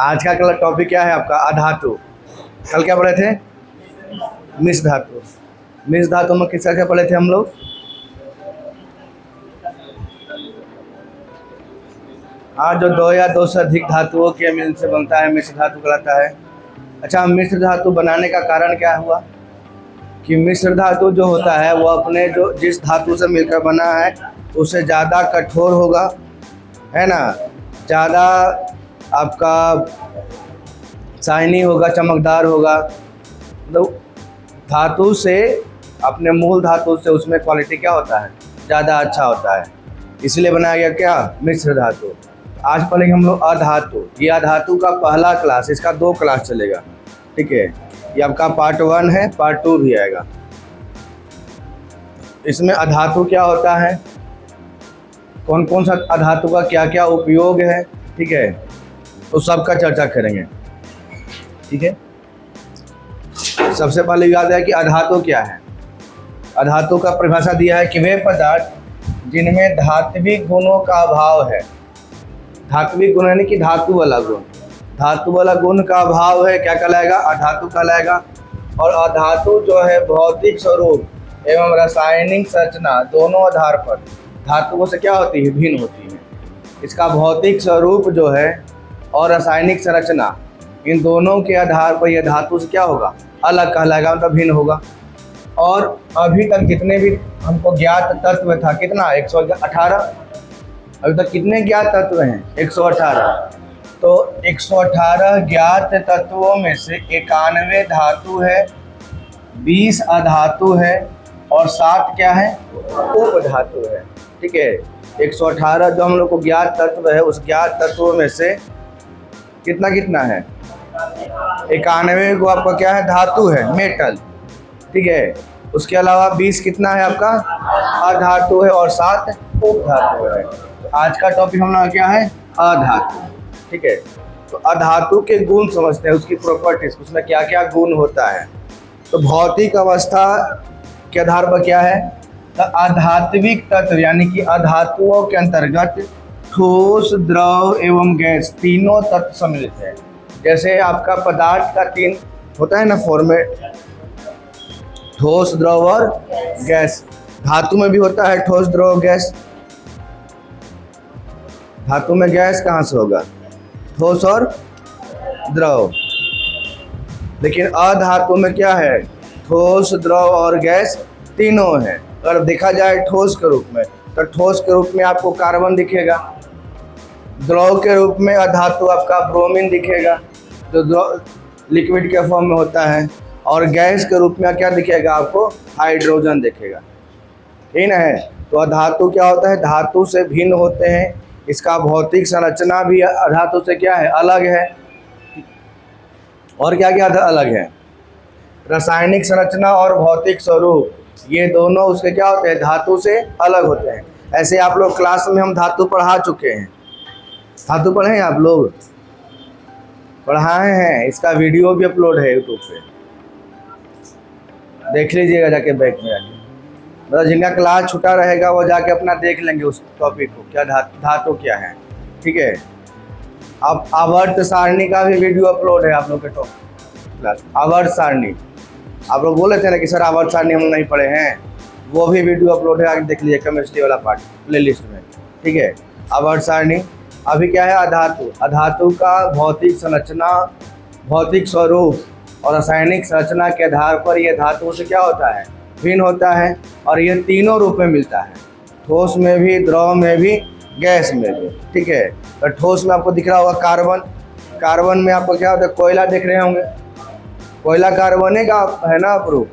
आज का कल टॉपिक क्या है आपका? अधातु। कल क्या पढ़े थे? मिश्र धातु। मिश्र धातु में किसका क्या पढ़े थे हम लोग? हाँ, जो दो या दो से अधिक धातुओं के मिलन से बनता है मिश्र धातु कहलाता है। अच्छा, मिश्र धातु बनाने का कारण क्या हुआ कि मिश्र धातु जो होता है वो अपने जो जिस धातु से मिलकर बना है उससे ज़्यादा कठोर होगा, है ना, ज़्यादा आपका शाइनी होगा, चमकदार होगा। मतलब धातु से, अपने मूल धातु से उसमें क्वालिटी क्या होता है, ज़्यादा अच्छा होता है, इसलिए बनाया गया क्या? मिश्र धातु। आज पढ़ेंगे हम लोग अधातु। ये अधातु का पहला क्लास, इसका 2 क्लास चलेगा, ठीक है। ये आपका पार्ट 1 है, पार्ट 2 भी आएगा। इसमें अधातु क्या होता है, कौन कौन सा अधातु का क्या क्या उपयोग है, ठीक है, तो सबका चर्चा करेंगे, ठीक है। सबसे पहले याद है कि अधातु क्या है। अधातु का परिभाषा दिया है कि वे पदार्थ जिनमें धात्विक गुणों का अभाव है। धात्विक गुण यानी कि धातु वाला गुण, धातु वाला गुण का अभाव है, क्या कहलाएगा? अधातु कहलाएगा। और अधातु जो है भौतिक स्वरूप एवं रासायनिक संरचना दोनों आधार पर धातुओं से क्या होती है? भिन्न होती है। इसका भौतिक स्वरूप जो है और रासायनिक संरचना, इन दोनों के आधार पर यह धातु से क्या होगा? अलग कहलाएगा, मतलब भिन्न होगा। और अभी तक जितने भी हमको ज्ञात तत्व था, कितना? 118। अभी तक कितने ज्ञात तत्व हैं? 118। तो 118 ज्ञात तत्वों में से 91 धातु है, 20 अधातु है और 7 क्या है? उपधातु है, ठीक है। 118 जो हम लोग को ज्ञात तत्व है, उस ज्ञात तत्वों में से कितना कितना है? 91 को आपका क्या है? धातु है, मेटल, ठीक है। उसके अलावा 20 कितना है आपका? अधातु है और 7 उपधातु है। तो आज का टॉपिक हम लोग क्या है? अधातु, ठीक है। तो अधातु के गुण समझते हैं, उसकी प्रॉपर्टीज, उसमें क्या क्या गुण होता है। तो भौतिक अवस्था के आधार पर क्या है? तो अधात्विक तत्व यानी कि अधातुओं के अंतर्गत ठोस, द्रव एवं गैस तीनों तत्व सम्मिलित है। जैसे आपका पदार्थ का 3 होता है ना फॉर्मेट, ठोस, द्रव और गैस। धातु में भी होता है ठोस, द्रव, गैस। धातु में गैस कहाँ से होगा? ठोस और द्रव। लेकिन अधातु में क्या है? ठोस, द्रव और गैस तीनों है। अगर देखा जाए ठोस के रूप में, तो ठोस के रूप में आपको कार्बन दिखेगा, द्रव के रूप में अधातु आपका ब्रोमीन दिखेगा जो लिक्विड के फॉर्म में होता है, और गैस के रूप में क्या दिखेगा आपको? हाइड्रोजन दिखेगा, ठीक ना है। तो अधातु क्या होता है? धातु से भिन्न होते हैं। इसका भौतिक संरचना भी अधातु से क्या है? अलग है। और क्या क्या अलग है? रासायनिक संरचना और भौतिक स्वरूप, ये दोनों उसके क्या होते हैं? धातु से अलग होते हैं। ऐसे आप लोग क्लास में हम धातु पढ़ा चुके हैं। धातु पढ़े हैं आप लोग? पढ़ाए हैं। इसका वीडियो भी अपलोड है यूट्यूब पे, देख लीजिएगा जाके, बैक में जाके। मतलब जिनका क्लास छूटा रहेगा वो जाके अपना देख लेंगे उस टॉपिक को, क्या धातु क्या है, ठीक है। अब आवर्त सारणी का भी वीडियो अपलोड है आप लोग के टॉपिक क्लास। आवर्त सारणी, आप लोग बोले थे ना कि सर आवर्त सारणी हम नहीं पढ़े हैं, वो भी वीडियो अपलोड है, आगे देख लीजिए केमिस्ट्री वाला पार्ट प्ले लिस्ट में, ठीक है। आवर्त सारणी। अभी क्या है? अधातु। अधातु का भौतिक संरचना, भौतिक स्वरूप और रासायनिक संरचना के आधार पर यह धातु से क्या होता है? भिन्न होता है। और ये तीनों रूप में मिलता है, ठोस में भी, द्रव में भी, गैस में भी, ठीक है। तो ठोस में आपको दिख रहा होगा कार्बन। कार्बन में आपको क्या होता है? कोयला देख रहे होंगे, कोयला कार्बन का है ना प्रूफ,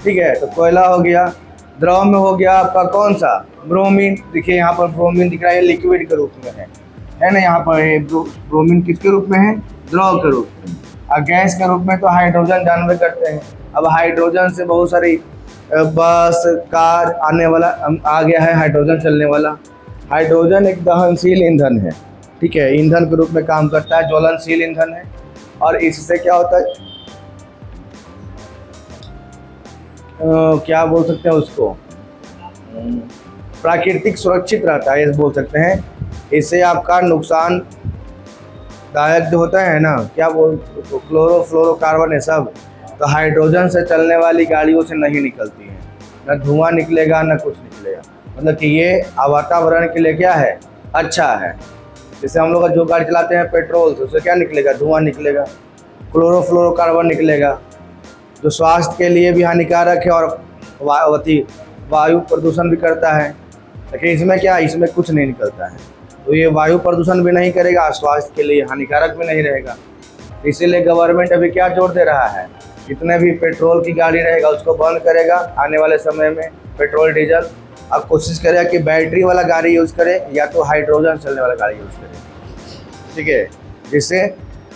ठीक है। तो कोयला हो गया। द्रव में हो गया आपका कौन सा? ब्रोमीन। देखिए यहाँ पर ब्रोमीन दिख रहा है, लिक्विड के रूप में है ना। यहाँ पर ब्रोमीन किसके रूप में है? द्रव के रूप में। और गैस के रूप में तो हाइड्रोजन जानवे करते हैं। अब हाइड्रोजन से बहुत सारी बस, कार आने वाला आ गया है, हाइड्रोजन चलने वाला। हाइड्रोजन एक दहनशील ईंधन है, ठीक है, ईंधन के रूप में काम करता है, ज्वलनशील ईंधन है। और इससे क्या होता है, क्या बोल सकते हैं उसको, प्राकृतिक सुरक्षित रहता है, ये बोल सकते हैं। इससे आपका नुकसान दायक जो होता है ना, क्या बोल, क्लोरोफ्लोरोकार्बन है सब, तो हाइड्रोजन से चलने वाली गाड़ियों से नहीं निकलती हैं। न धुआं निकलेगा न कुछ निकलेगा, मतलब कि ये वातावरण के लिए क्या है, अच्छा है। जैसे हम लोग जो गाड़ी चलाते हैं पेट्रोल से, उससे क्या निकलेगा, धुआं निकलेगा, क्लोरोफ्लोरोकार्बन निकलेगा, जो स्वास्थ्य के लिए भी हानिकारक है और वायु प्रदूषण भी करता है। लेकिन इसमें क्या है, इसमें कुछ नहीं निकलता है, तो ये वायु प्रदूषण भी नहीं करेगा, स्वास्थ्य के लिए हानिकारक भी नहीं रहेगा। इसीलिए गवर्नमेंट अभी क्या जोर दे रहा है, जितने भी पेट्रोल की गाड़ी रहेगा उसको बंद करेगा आने वाले समय में, पेट्रोल डीजल। अब कोशिश करेगा कि बैटरी वाला गाड़ी यूज़ करे या तो हाइड्रोजन चलने वाला गाड़ी यूज़ करे, ठीक है, जिससे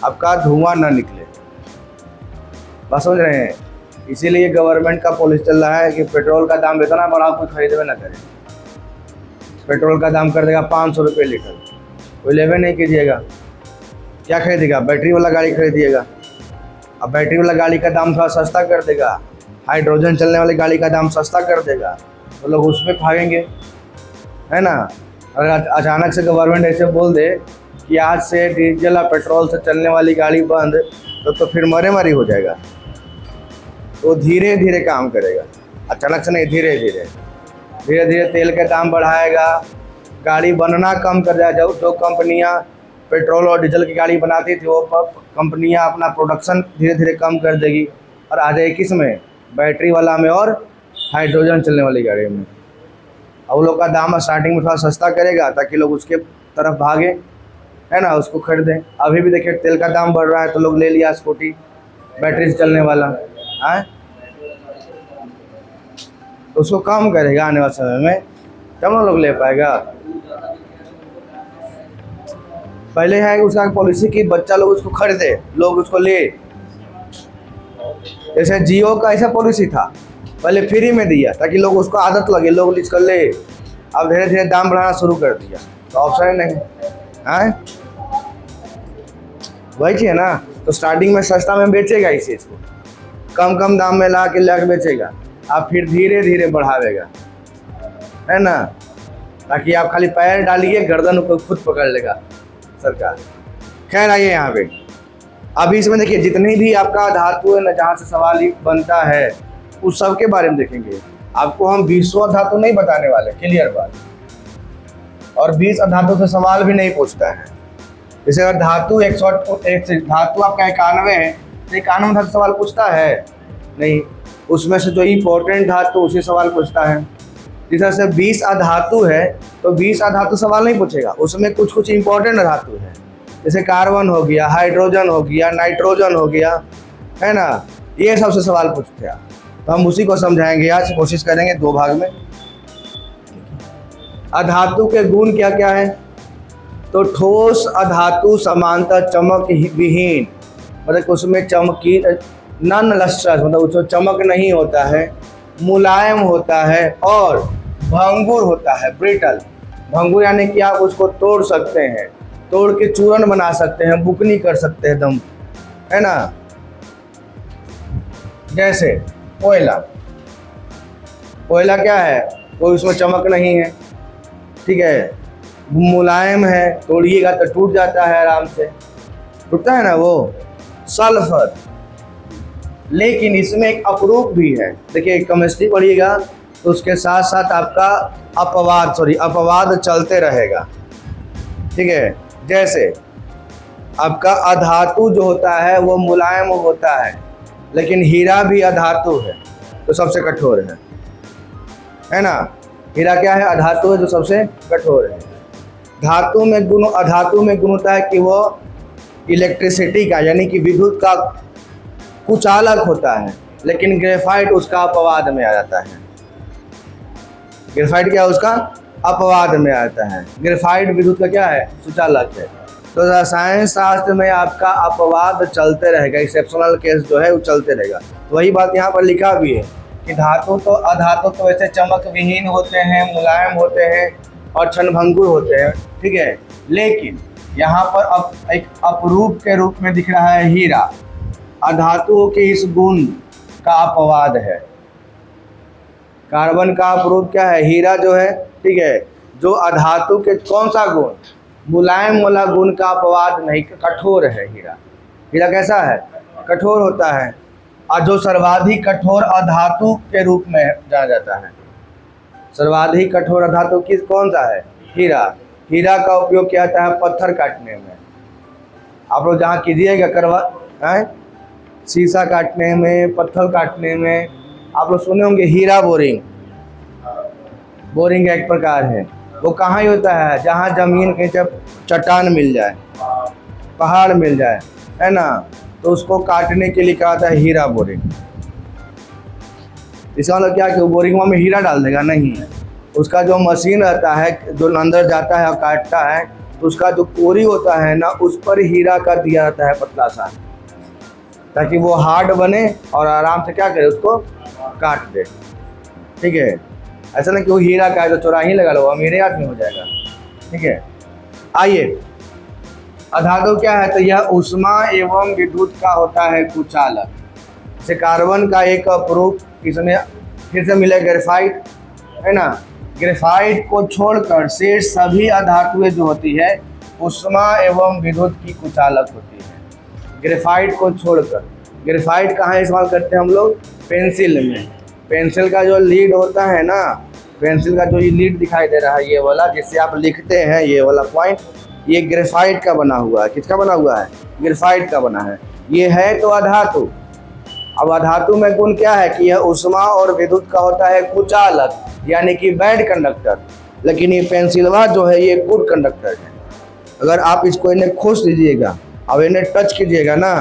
आपका धुआं ना निकले। बात समझ रहे हैं? इसीलिए गवर्नमेंट का पॉलिसी चल रहा है कि पेट्रोल का दाम इतना बढ़ा कोई खरीदे ना करे। पेट्रोल का दाम कर देगा 500 रुपये लीटर, कोई लेवे नहीं कीजिएगा, क्या खरीदेगा, बैटरी वाला गाड़ी खरीदिएगा। अब बैटरी वाला गाड़ी का दाम थोड़ा सस्ता कर देगा, हाइड्रोजन चलने वाली गाड़ी का दाम सस्ता कर देगा, तो लोग उस पर भागेंगे, है ना। अगर अचानक से गवर्नमेंट ऐसे बोल दे कि आज से डीजल और पेट्रोल से चलने वाली गाड़ी बंद, तो फिर मरे हो जाएगा। तो धीरे धीरे काम करेगा, अचानक से नहीं, धीरे धीरे तेल के दाम बढ़ाएगा, गाड़ी बनना कम कर जाएगा। जो कंपनियां पेट्रोल और डीजल की गाड़ी बनाती थी वो कंपनियां अपना प्रोडक्शन धीरे धीरे कम कर देगी और आ जाएगी किस में, बैटरी वाला में और हाइड्रोजन चलने वाली गाड़ी में। अब लोग का दाम स्टार्टिंग में थोड़ा सस्ता करेगा ताकि लोग उसके तरफ भागे, है ना, उसको खरीदें। अभी भी देखिए तेल का दाम बढ़ रहा है तो लोग ले लिया स्कूटी बैटरी से चलने वाला है, तो उसको कम करेगा आने वाले समय में, तब ना लोग ले पाएगा। पहले है उसका पॉलिसी कि बच्चा लोग उसको खरीदे, लोग उसको ले। जैसे जियो का ऐसा पॉलिसी था, पहले फ्री में दिया ताकि लोग उसको आदत लगे, लोग इसको ले। अब धीरे धीरे दाम बढ़ाना शुरू कर दिया, तो ऑप्शन नहीं है, वही चीज़ है ना। तो स्टार्टिंग में सस्ता में बेचेगा इस चीज़ को, कम दाम में ला के बेचेगा, आप फिर धीरे धीरे बढ़ावेगा, है ना, ताकि आप खाली पैर डालिए गर्दन को खुद पकड़ लेगा सरकार। खैर आइए यहाँ पे, अभी इसमें देखिए जितनी भी आपका धातु है ना, जहाँ से सवाल ही बनता है उस सब के बारे में देखेंगे। आपको हम 20 धातु नहीं बताने वाले, क्लियर बात। और 20 धातु से सवाल भी नहीं पूछता है। जैसे अगर धातु 100 धातु आपका 91 है तो 91 धातु सवाल पूछता है नहीं, उसमें से जो इम्पोर्टेंट धातु उसी सवाल पूछता है। जिस तरह से 20 अधातु है तो 20 अधातु सवाल नहीं पूछेगा, उसमें कुछ इंपॉर्टेंट धातु है, जैसे कार्बन हो गया, हाइड्रोजन हो गया, नाइट्रोजन हो गया, है ना, ये सबसे सवाल पूछते हैं। तो हम उसी को समझाएंगे आज, कोशिश करेंगे 2 भाग में। अधातु के गुण क्या क्या है, तो ठोस अधातु समांतर चमक विहीन, मतलब उसमें चमकी नॉन लस्ट्रस, मतलब उसमें चमक नहीं होता है, मुलायम होता है और भंगुर होता है, ब्रिटल। भंगुर यानी कि आप उसको तोड़ सकते हैं, तोड़ के चूर्ण बना सकते हैं, बुकनी कर सकते हैं दम, है ना। जैसे कोयला क्या है, कोई उसमें चमक नहीं है, ठीक है, मुलायम है, तोड़िएगा तो टूट जाता है, आराम से टूटता है ना वो। सल्फर, लेकिन इसमें एक अपरूप भी है। देखिए केमिस्ट्री पढ़िएगा तो उसके साथ साथ आपका अपवाद चलते रहेगा, ठीक है। जैसे आपका अधातु जो होता है वो मुलायम होता है, लेकिन हीरा भी अधातु है तो सबसे कठोर है ना। हीरा क्या है, अधातु है जो सबसे कठोर है। अधातु में गुण होता है कि वो इलेक्ट्रिसिटी का यानी कि विद्युत का कुचालक होता है, लेकिन ग्रेफाइट उसका अपवाद में आ जाता है। ग्रेफाइट क्या है, उसका अपवाद में आता है। ग्रेफाइट विद्युत का क्या है, सुचालक है। तो रसायन शास्त्र में आपका अपवाद चलते रहेगा, एक्सेप्शनल केस जो है वो चलते रहेगा। तो वही बात यहाँ पर लिखा भी है कि धातु तो अधातु तो वैसे चमक विहीन होते हैं, मुलायम होते हैं और क्षणभंगुर होते हैं, ठीक है। लेकिन यहाँ पर अब एक अपरूप के रूप में दिख रहा है हीरा, अधातुओं के इस गुण का अपवाद है। कार्बन का अपरूप क्या है, हीरा जो है, ठीक है, जो अधातु के कौन सा गुण, मुलायम वाला गुण का अपवाद नहीं, कठोर है हीरा। हीरा कैसा है? कठोर होता है। और जो सर्वाधिक कठोर अधातु के रूप में जाना जाता है, सर्वाधिक कठोर अधातु किस कौन सा है? हीरा। हीरा का उपयोग किया जाता है पत्थर काटने में। आप लोग जहाँ कीजिएगा करवा है, शीशा काटने में, पत्थर काटने में, आप लोग सुने होंगे हीरा बोरिंग। बोरिंग एक प्रकार है, वो कहाँ ही होता है? जहाँ ज़मीन के जब चट्टान मिल जाए, पहाड़ मिल जाए, है ना, तो उसको काटने के लिए क्या होता है? हीरा बोरिंग। इसका मतलब क्या कि वो बोरिंग में हीरा डाल देगा? नहीं, उसका जो मशीन रहता है जो अंदर जाता है और काटता है, तो उसका जो कोरी होता है ना, उस पर हीरा का दिया जाता है पतला सा, ताकि वो हार्ड बने और आराम से क्या करे? उसको काट दे। ठीक है, ऐसा नहीं कि वो हीरा का है तो चौराही लगा लो, अमीरे आदमी हो जाएगा। ठीक है, आइए, अधातु क्या है? तो यह ऊष्मा एवं विद्युत का होता है कुचालक। जैसे कार्बन का एक प्रूफ इसमें फिर से मिले ग्रेफाइट, है ना। ग्रेफाइट को छोड़कर शेष सभी अधातुएं जो होती है ऊष्मा एवं विद्युत की कुचालक होती है। ग्रेफाइट को छोड़कर, ग्रेफाइट कहाँ इस्तेमाल करते हैं हम लोग? पेंसिल में। पेंसिल का जो लीड होता है ना, पेंसिल का जो ये लीड दिखाई दे रहा है, ये वाला जिससे आप लिखते हैं, ये वाला पॉइंट, ये ग्रेफाइट का बना हुआ है। किसका बना हुआ है? ग्रेफाइट का बना है। ये है तो अधातु। अब अधातु में गुण क्या है कि यह ऊष्मा और विद्युत का होता है कुचालक, यानी कि बैड कंडक्टर। लेकिन ये पेंसिलवा जो है ये गुड कंडक्टर है। अगर आप इसको इन्हें खोस दीजिएगा, अब इन्हें टच कीजिएगा ना,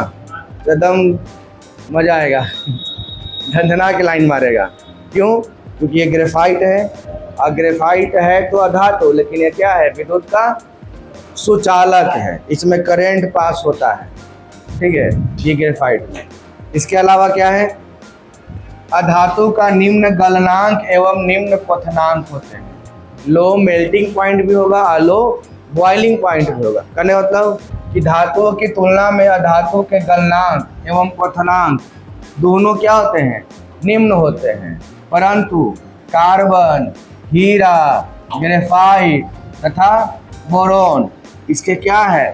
तो एकदम मज़ा आएगा, झंझना के लाइन मारेगा। क्यों? क्योंकि ये ग्रेफाइट है, और ग्रेफाइट है तो अधातु, लेकिन ये क्या है? विद्युत का सुचालक है, इसमें करंट पास होता है। ठीक है, ये ग्रेफाइट में। इसके अलावा क्या है? अधातु का निम्न गलनांक एवं निम्न क्वथनांक होते हैं। लो मेल्टिंग पॉइंट भी होगा और लो बॉइलिंग पॉइंट भी होगा। कहने मतलब कि धातुओं की तुलना में अधातु के गलनांक एवं क्वथनांक दोनों क्या होते हैं? निम्न होते हैं। परंतु कार्बन, हीरा, ग्रेफाइट तथा बोरॉन इसके क्या है?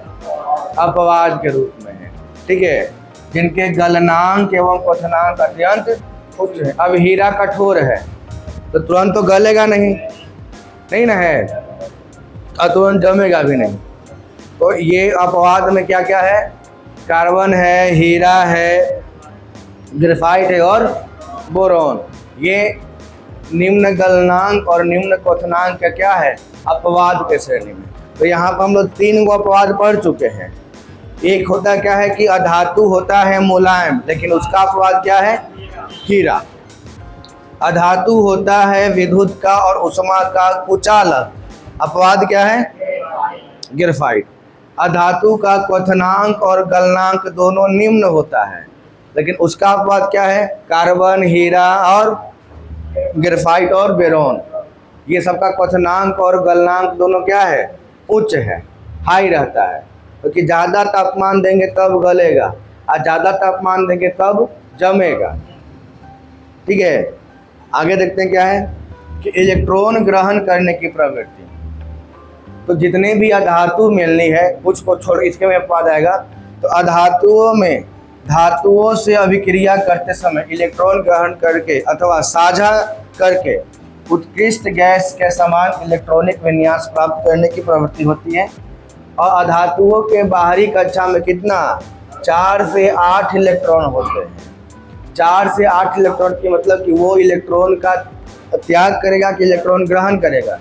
अपवाद के रूप में है। ठीक है, जिनके गलनांक एवं क्वथनांक अत्यंत उच्च है। अब हीरा कठोर है तो तुरंत तो गलेगा नहीं, नहीं ना है, और तुरंत जमेगा भी नहीं। तो ये अपवाद में क्या क्या है? कार्बन है, हीरा है, ग्रेफाइट है और बोरॉन। ये निम्न गलनांक और निम्न क्वथनांक का क्या है? अपवाद के श्रेणी में। तो यहाँ पर हम लोग 3 गो अपवाद पढ़ चुके हैं। एक होता क्या है कि अधातु होता है मुलायम, लेकिन उसका अपवाद क्या है? हीरा। अधातु होता है विद्युत का और ऊष्मा का कुचालक, अपवाद क्या है? ग्रेफाइट। अधातु का क्वथनांक और गलनांक दोनों निम्न होता है, लेकिन उसका अपवाद क्या है? कार्बन, हीरा और ग्रेफाइट और बोरॉन, ये सबका क्वथनांक और गलनांक दोनों क्या है? उच्च है, हाई रहता है। क्योंकि ज़्यादा तापमान देंगे तब गलेगा, और ज़्यादा तापमान देंगे तब जमेगा। ठीक है, आगे देखते हैं क्या है कि इलेक्ट्रॉन ग्रहण करने की प्रवृत्ति। तो जितने भी अधातु मिलनी है, कुछ को छोड़ इसके में अपवाद आएगा। तो अधातुओं में धातुओं से अभिक्रिया करते समय इलेक्ट्रॉन ग्रहण करके अथवा साझा करके उत्कृष्ट गैस के समान इलेक्ट्रॉनिक विन्यास प्राप्त करने की प्रवृत्ति होती है। और अधातुओं के बाहरी कक्षा में कितना? 4 से 8 इलेक्ट्रॉन होते हैं। 4 से 8 इलेक्ट्रॉन की मतलब कि वो इलेक्ट्रॉन का त्याग करेगा कि इलेक्ट्रॉन ग्रहण करेगा?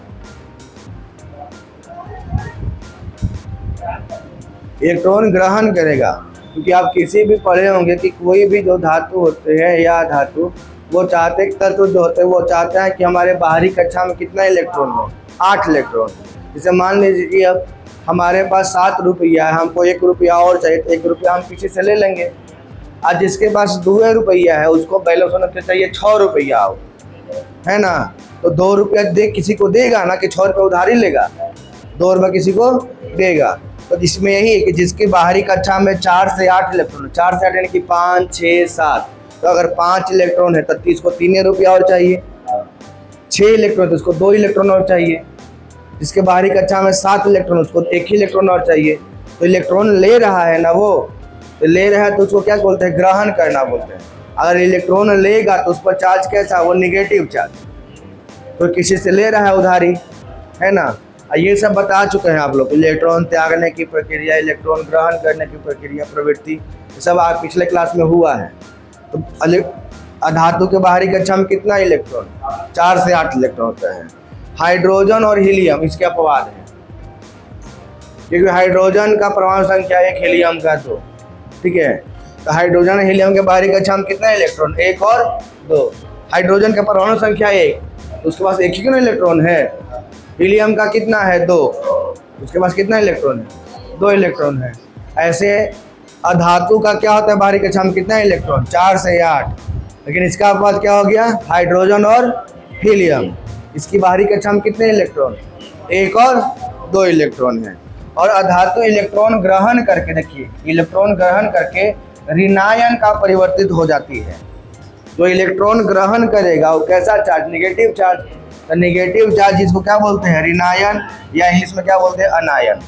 इलेक्ट्रॉन ग्रहण करेगा। क्योंकि आप किसी भी पढ़े होंगे कि कोई भी जो धातु होते हैं या धातु, वो चाहते तत्व जो होते हैं वो चाहते हैं कि हमारे बाहरी कक्षा में कितना इलेक्ट्रॉन हो? 8 इलेक्ट्रॉन। जैसे मान लीजिए कि अब हमारे पास 7 रुपया है, हमको 1 रुपया और चाहिए, तो 1 रुपया हम किसी से ले लेंगे। और जिसके पास 2 रुपया है उसको बैलेंस होना चाहिए 6 रुपया हो, है ना। तो 2 रुपया दे किसी को देगा ना, कि 6 रुपये उधारी लेगा, 2 रुपये किसी को देगा। तो इसमें यही है कि जिसकी बाहरी कक्षा में 4 से 8 इलेक्ट्रॉन, 4 से 8 यानी कि 5, 6, 7। तो अगर 5 इलेक्ट्रॉन है तो इसको 3 रुपया और चाहिए। 6 इलेक्ट्रॉन तो इसको 2 इलेक्ट्रॉन और चाहिए। जिसके बाहरी कक्षा में 7 इलेक्ट्रॉन, उसको एक ही इलेक्ट्रॉन और चाहिए। तो इलेक्ट्रॉन ले रहा है ना वो, तो ले रहा है तो उसको क्या बोलते हैं, ग्रहण करना बोलते हैं। अगर इलेक्ट्रॉन लेगा तो उस पर चार्ज कैसा, वो निगेटिव चार्ज। तो किसी से ले रहा है उधारी, है ना। ये सब बता चुके हैं आप लोग, इलेक्ट्रॉन त्यागने की प्रक्रिया, इलेक्ट्रॉन ग्रहण करने की प्रक्रिया, प्रवृत्ति, ये सब आप पिछले क्लास में हुआ है। तो अधातु के बाहरी कक्षा में कितना इलेक्ट्रॉन, 4 से 8 इलेक्ट्रॉन होता है। हाइड्रोजन और हीलियम इसके अपवाद हैं, क्योंकि हाइड्रोजन का परमाणु संख्या 1, हीलियम का 2, ठीक है। तो हाइड्रोजन और हीलियम के बाहरी कक्षा में कितना इलेक्ट्रॉन, 1 और 2। हाइड्रोजन का परमाणु संख्या 1, तो उसके पास एक ही क्यों इलेक्ट्रॉन है। हीलियम का कितना है, 2, उसके पास कितना इलेक्ट्रॉन है, 2 इलेक्ट्रॉन है। ऐसे अधातु का क्या होता है, बाहरी कक्षा में कितना इलेक्ट्रॉन, 4 से 8। लेकिन इसका अपवाद क्या हो गया, हाइड्रोजन और हीलियम, इसकी बाहरी कक्षा में कितने इलेक्ट्रॉन, 1 और 2 इलेक्ट्रॉन है। और अधातु इलेक्ट्रॉन ग्रहण करके, देखिए इलेक्ट्रॉन ग्रहण करके ऋणायन का परिवर्तित हो जाती है। जो इलेक्ट्रॉन ग्रहण करेगा वो कैसा चार्ज, निगेटिव चार्ज। तो निगेटिव चार्ज जिसको क्या बोलते हैं, ऋणायन, या इंग्लिश में क्या बोलते हैं, अनायन,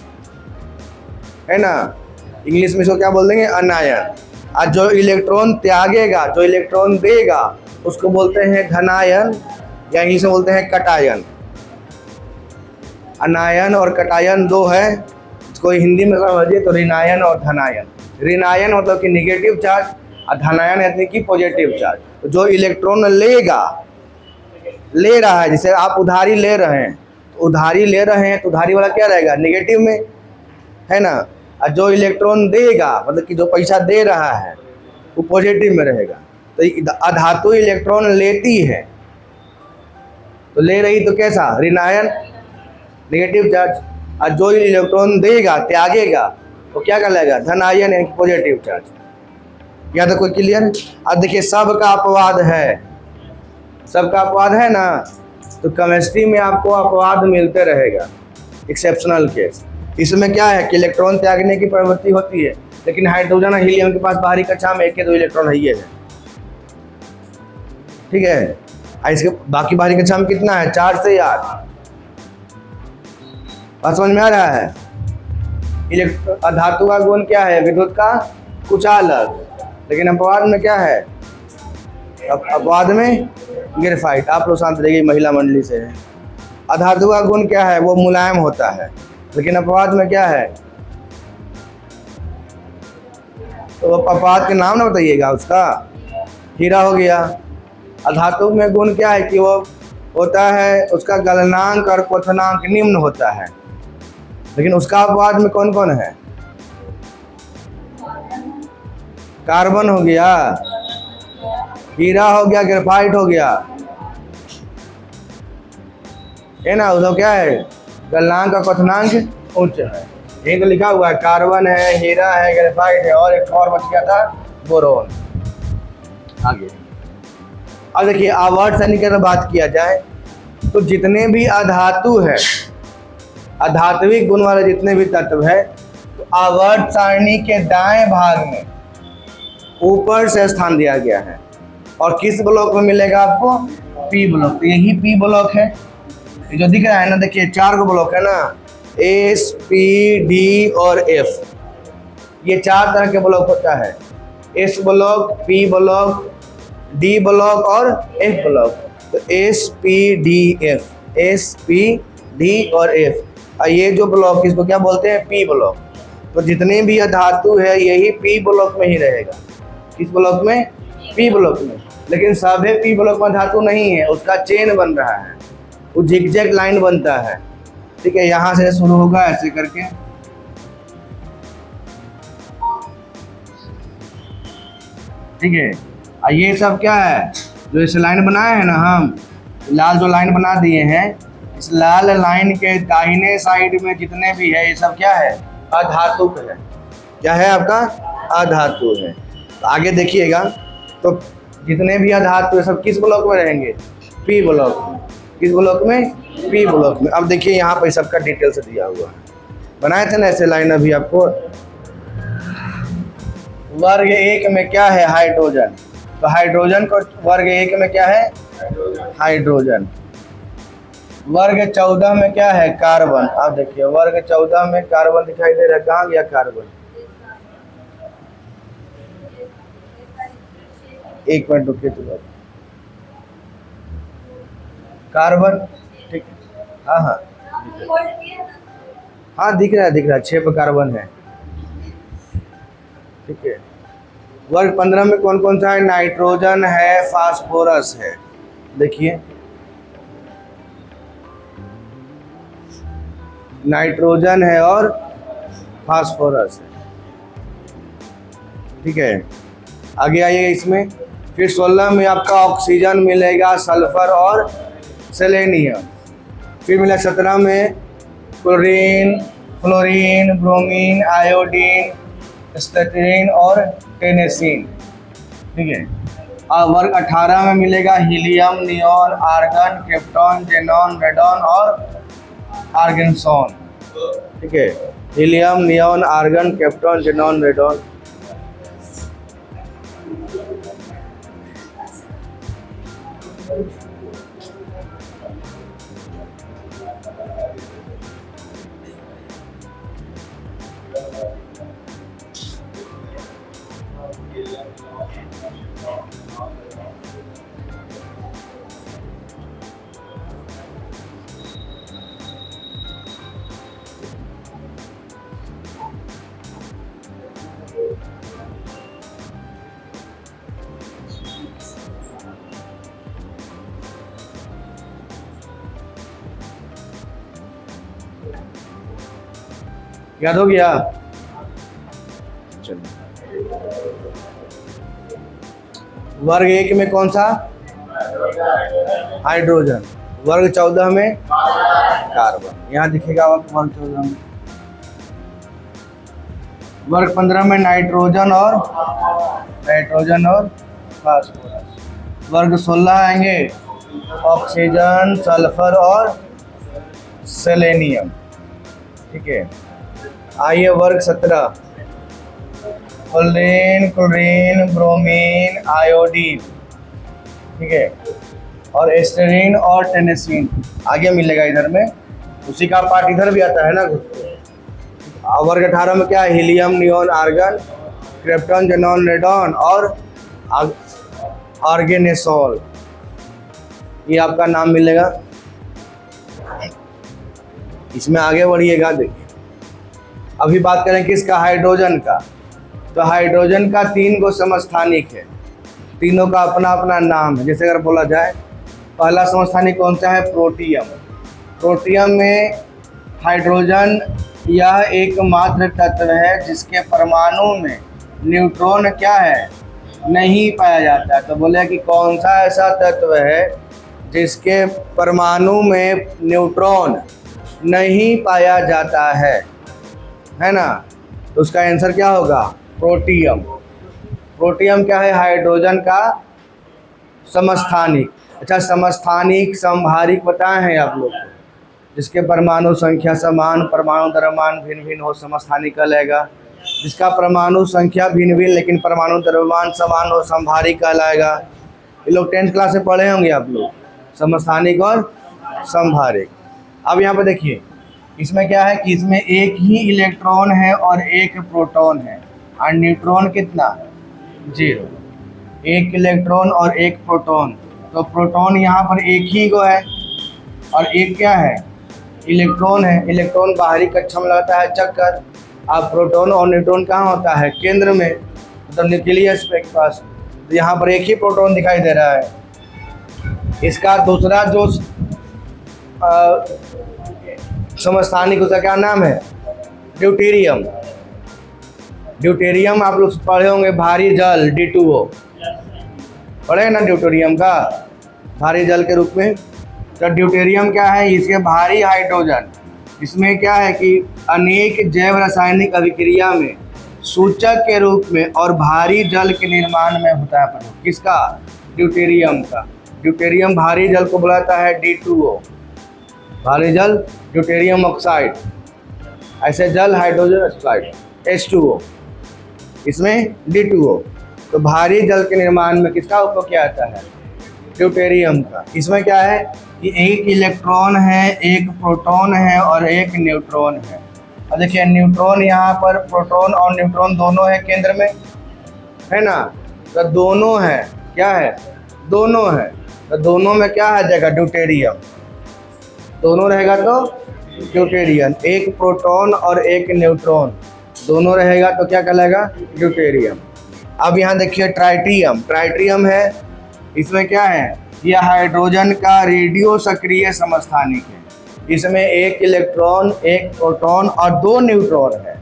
है ना। इंग्लिश में इसको क्या बोल देंगे, अनायन। और जो इलेक्ट्रॉन त्यागेगा, जो इलेक्ट्रॉन देगा, उसको बोलते हैं धनायन, या इंग्लिश में बोलते हैं कटायन। अनायन और कटायन 2 है, इसको हिंदी में समझिए तो ऋणायन और धनायन। ऋणायन मतलब कि निगेटिव चार्ज, और धनायन यानी कि पॉजिटिव चार्ज। तो जो इलेक्ट्रॉन लेगा, ले रहा है, जैसे आप उधारी ले रहे हैं, तो उधारी ले रहे हैं तो उधारी वाला क्या रहेगा, निगेटिव में, है ना। और जो इलेक्ट्रॉन देगा, मतलब कि जो पैसा दे रहा है, वो पॉजिटिव में रहेगा। तो अधातु इलेक्ट्रॉन लेती है, तो ले रही तो कैसा, ऋणायन, निगेटिव चार्ज। और जो इलेक्ट्रॉन देगा, त्यागेगा, तो क्या कहलाएगा, धनायन यानी पॉजिटिव चार्ज। या तो कोई क्लियर। अब देखिए सबका अपवाद है, सबका अपवाद है ना। तो केमिस्ट्री में आपको अपवाद मिलते रहेगा, एक्सेप्शनल केस। इसमें क्या है कि इलेक्ट्रॉन त्यागने की प्रवृत्ति होती है, लेकिन हाइड्रोजन और हीलियम के पास बाहरी कक्षा में 1 या 2 इलेक्ट्रॉन है, ठीक है। इसके बाकी बाहरी कक्षा में कितना है, 4 से 8। बात समझ में आ रहा है। धातु का गुण क्या है, विद्युत का कुचालक, लेकिन अपवाद में क्या है, अपवाद में ग्रेफाइट। आप लोग शांत रहिए, महिला मंडली से है। अधातु का गुण क्या है, वो मुलायम होता है, लेकिन अपवाद में क्या है, तो अपवाद के नाम ना बताइएगा उसका। हीरा हो गया। अधातु में गुण क्या है कि वो होता है, उसका गलनांक और क्वथनांक निम्न होता है, लेकिन उसका अपवाद में कौन कौन है, कार्बन हो गया, हीरा हो गया, ग्रेफाइट हो गया, है ना। उसको क्या है, गलनांक और क्वथनांक उच्च है। यही तो लिखा हुआ है, कार्बन है, हीरा है, ग्रेफाइट है, और एक और बच गया था, बोरोन। आगे अब देखिए आवर्त सारणी की अगर बात किया जाए, तो जितने भी अधातु है, अधात्विक गुण वाले जितने भी तत्व है, तो आवर्त सारणी के दाएं भाग में ऊपर से स्थान दिया गया है। और किस ब्लॉक में मिलेगा आपको, पी ब्लॉक। तो यही पी ब्लॉक है, ये जो दिख रहा है ना, देखिए 4 को ब्लॉक है ना, एस, पी, डी और एफ। ये 4 तरह के ब्लॉक होता है, S block, P block, D block और एफ ब्लॉक। तो S, P, D, F, S, P, D और एफ। और ये जो ब्लॉक, इसको क्या बोलते हैं, पी ब्लॉक। तो जितने भी धातु है यही पी ब्लॉक में ही रहेगा। किस ब्लॉक में, पी ब्लॉक में। लेकिन सभी पी ब्लॉक में धातु नहीं है, उसका चेन बन रहा है, वो झिकझैक लाइन बनता है, ठीक है। यहाँ से शुरू होगा ऐसे करके, ठीक है। और ये सब क्या है, जो इस लाइन बनाए हैं ना, हम लाल जो लाइन बना दिए हैं, इस लाल लाइन के दाहिने साइड में जितने भी है, ये सब क्या है, अधातु है। क्या है आपका, अधातु है। तो आगे देखिएगा, तो जितने भी अधातु है सब किस ब्लॉक में रहेंगे, पी ब्लॉक में। किस ब्लॉक में, पी ब्लॉक में। अब देखिए यहाँ पर सबका डिटेल से दिया हुआ है, बनाए थे ना ऐसे लाइन अभी आपको। वर्ग 1 में क्या है, हाइड्रोजन। तो हाइड्रोजन को वर्ग 1 में क्या है, हाइड्रोजन। वर्ग 14 में क्या है? कार्बन। आप देखिए वर्ग 14 में कार्बन दिखाई दे रहा है। कहाँ गया कार्बन? एक मिनट रुकिए तो बात। कार्बन, ठीक है। हाँ हाँ हाँ, दिख रहा है, दिख रहा है, 6 पे कार्बन है। ठीक है। वर्ग 15 में कौन कौन सा है? नाइट्रोजन है, फास्फोरस है। देखिए नाइट्रोजन है और फास्फोरस है। ठीक है। आगे आइए इसमें। फिर 16 में आपका ऑक्सीजन मिलेगा, सल्फर और सेलेनियम। फिर मिला 17 में क्लोरीन, फ्लोरीन, ब्रोमीन, आयोडीन, स्टेरीन और टेनेसीन। ठीक है। अब वर्ग 18 में मिलेगा helium, neon, argon, krypton, xenon, radon और आर्गेनसॉन। ठीक है। Helium, neon, argon, krypton, xenon, radon. याद हो गया? चलो। वर्ग 1 में कौन सा? हाइड्रोजन। वर्ग 14 में कार्बन। यहाँ दिखेगा आपको वर्ग 14 में। वर्ग 15 में नाइट्रोजन और फास्फोरस। वर्ग 16 आएंगे ऑक्सीजन, सल्फर और सेलेनियम। ठीक है। आइए वर्ग 17 फ्लोरीन, क्लोरीन, ब्रोमीन, आयोडीन। ठीक है। और स्टेरीन और टेनेसीन आगे मिलेगा इधर में। उसी का पार्ट इधर भी आता है ना। वर्ग 18 में क्या है? Helium, neon, argon, krypton, xenon, radon और आर्गेनेसोल। ये आपका नाम मिलेगा। इसमें आगे बढ़िएगा। देखिए अभी बात करें किसका? हाइड्रोजन का। तो हाइड्रोजन का 3 गो समस्थानिक है। तीनों का अपना अपना नाम है। जैसे अगर बोला जाए पहला समस्थानिक कौन सा है? प्रोटियम। प्रोटियम में हाइड्रोजन यह एकमात्र तत्व है जिसके परमाणु में न्यूट्रॉन क्या है? नहीं पाया जाता। तो बोले कि कौन सा ऐसा तत्व है जिसके परमाणु में न्यूट्रॉन नहीं पाया जाता है ना? तो उसका आंसर क्या होगा? प्रोटियम। प्रोटियम क्या है? हाइड्रोजन का समस्थानिक। अच्छा, समस्थानिक समभारिक बताए हैं आप लोग को, जिसके परमाणु संख्या समान, परमाणु द्रव्यमान भिन्न भिन्न हो, समस्थानिक कहलाएगा। जिसका परमाणु संख्या भिन्न भिन्न लेकिन परमाणु द्रव्यमान समान हो, समभारिक कहलाएगा। ये लोग 10th क्लास में पढ़े होंगे आप लोग, समस्थानिक और समभारिक। अब यहाँ पर देखिए इसमें क्या है कि इसमें एक ही इलेक्ट्रॉन है और एक प्रोटॉन है और न्यूट्रॉन कितना? 0। एक इलेक्ट्रॉन और एक प्रोटॉन। तो प्रोटॉन यहाँ पर एक ही को है और एक क्या है? इलेक्ट्रॉन है। इलेक्ट्रॉन बाहरी कक्षा में लगाता है चक्कर। अब प्रोटॉन और न्यूट्रॉन कहाँ होता है? केंद्र में, मतलब न्यूक्लियस के पास। तो यहाँ पर एक ही प्रोटॉन दिखाई दे रहा है। इसका दूसरा जो समस्थानिक उसका क्या नाम है? ड्यूटेरियम। ड्यूटेरियम आप लोग पढ़े होंगे, भारी जल, D2O पढ़े ना ड्यूटेरियम का, भारी जल के रूप में। तो ड्यूटेरियम क्या है? इसके भारी हाइड्रोजन। इसमें क्या है कि अनेक जैव रासायनिक अभिक्रिया में सूचक के रूप में और भारी जल के निर्माण में होता है प्रयोग। किसका? ड्यूटेरियम का। ड्यूटेरियम भारी जल को बुलाता है D2O, भारी जल ड्यूटेरियम ऑक्साइड। ऐसे जल हाइड्रोजन ऑक्साइड H2O, इसमें D2O। तो भारी जल के निर्माण में किसका उपयोग किया जाता है? ड्यूटेरियम का। इसमें क्या है कि एक इलेक्ट्रॉन है, एक प्रोटॉन है और एक न्यूट्रॉन है। और देखिए न्यूट्रॉन यहाँ पर, प्रोटॉन और न्यूट्रॉन दोनों है केंद्र में, है ना। तो दोनों है, क्या है, दोनों है। तो दोनों में क्या आ जाएगा, ड्यूटेरियम। दोनों रहेगा तो ड्यूटेरियम। एक प्रोटॉन और एक न्यूट्रॉन दोनों रहेगा तो क्या कहलाएगा, ड्यूटेरियम। अब यहाँ देखिए ट्राइटियम। ट्राइटियम है, इसमें क्या है, यह हाइड्रोजन का रेडियो सक्रिय समस्थानिक है। इसमें एक इलेक्ट्रॉन, एक प्रोटॉन और 2 न्यूट्रॉन है।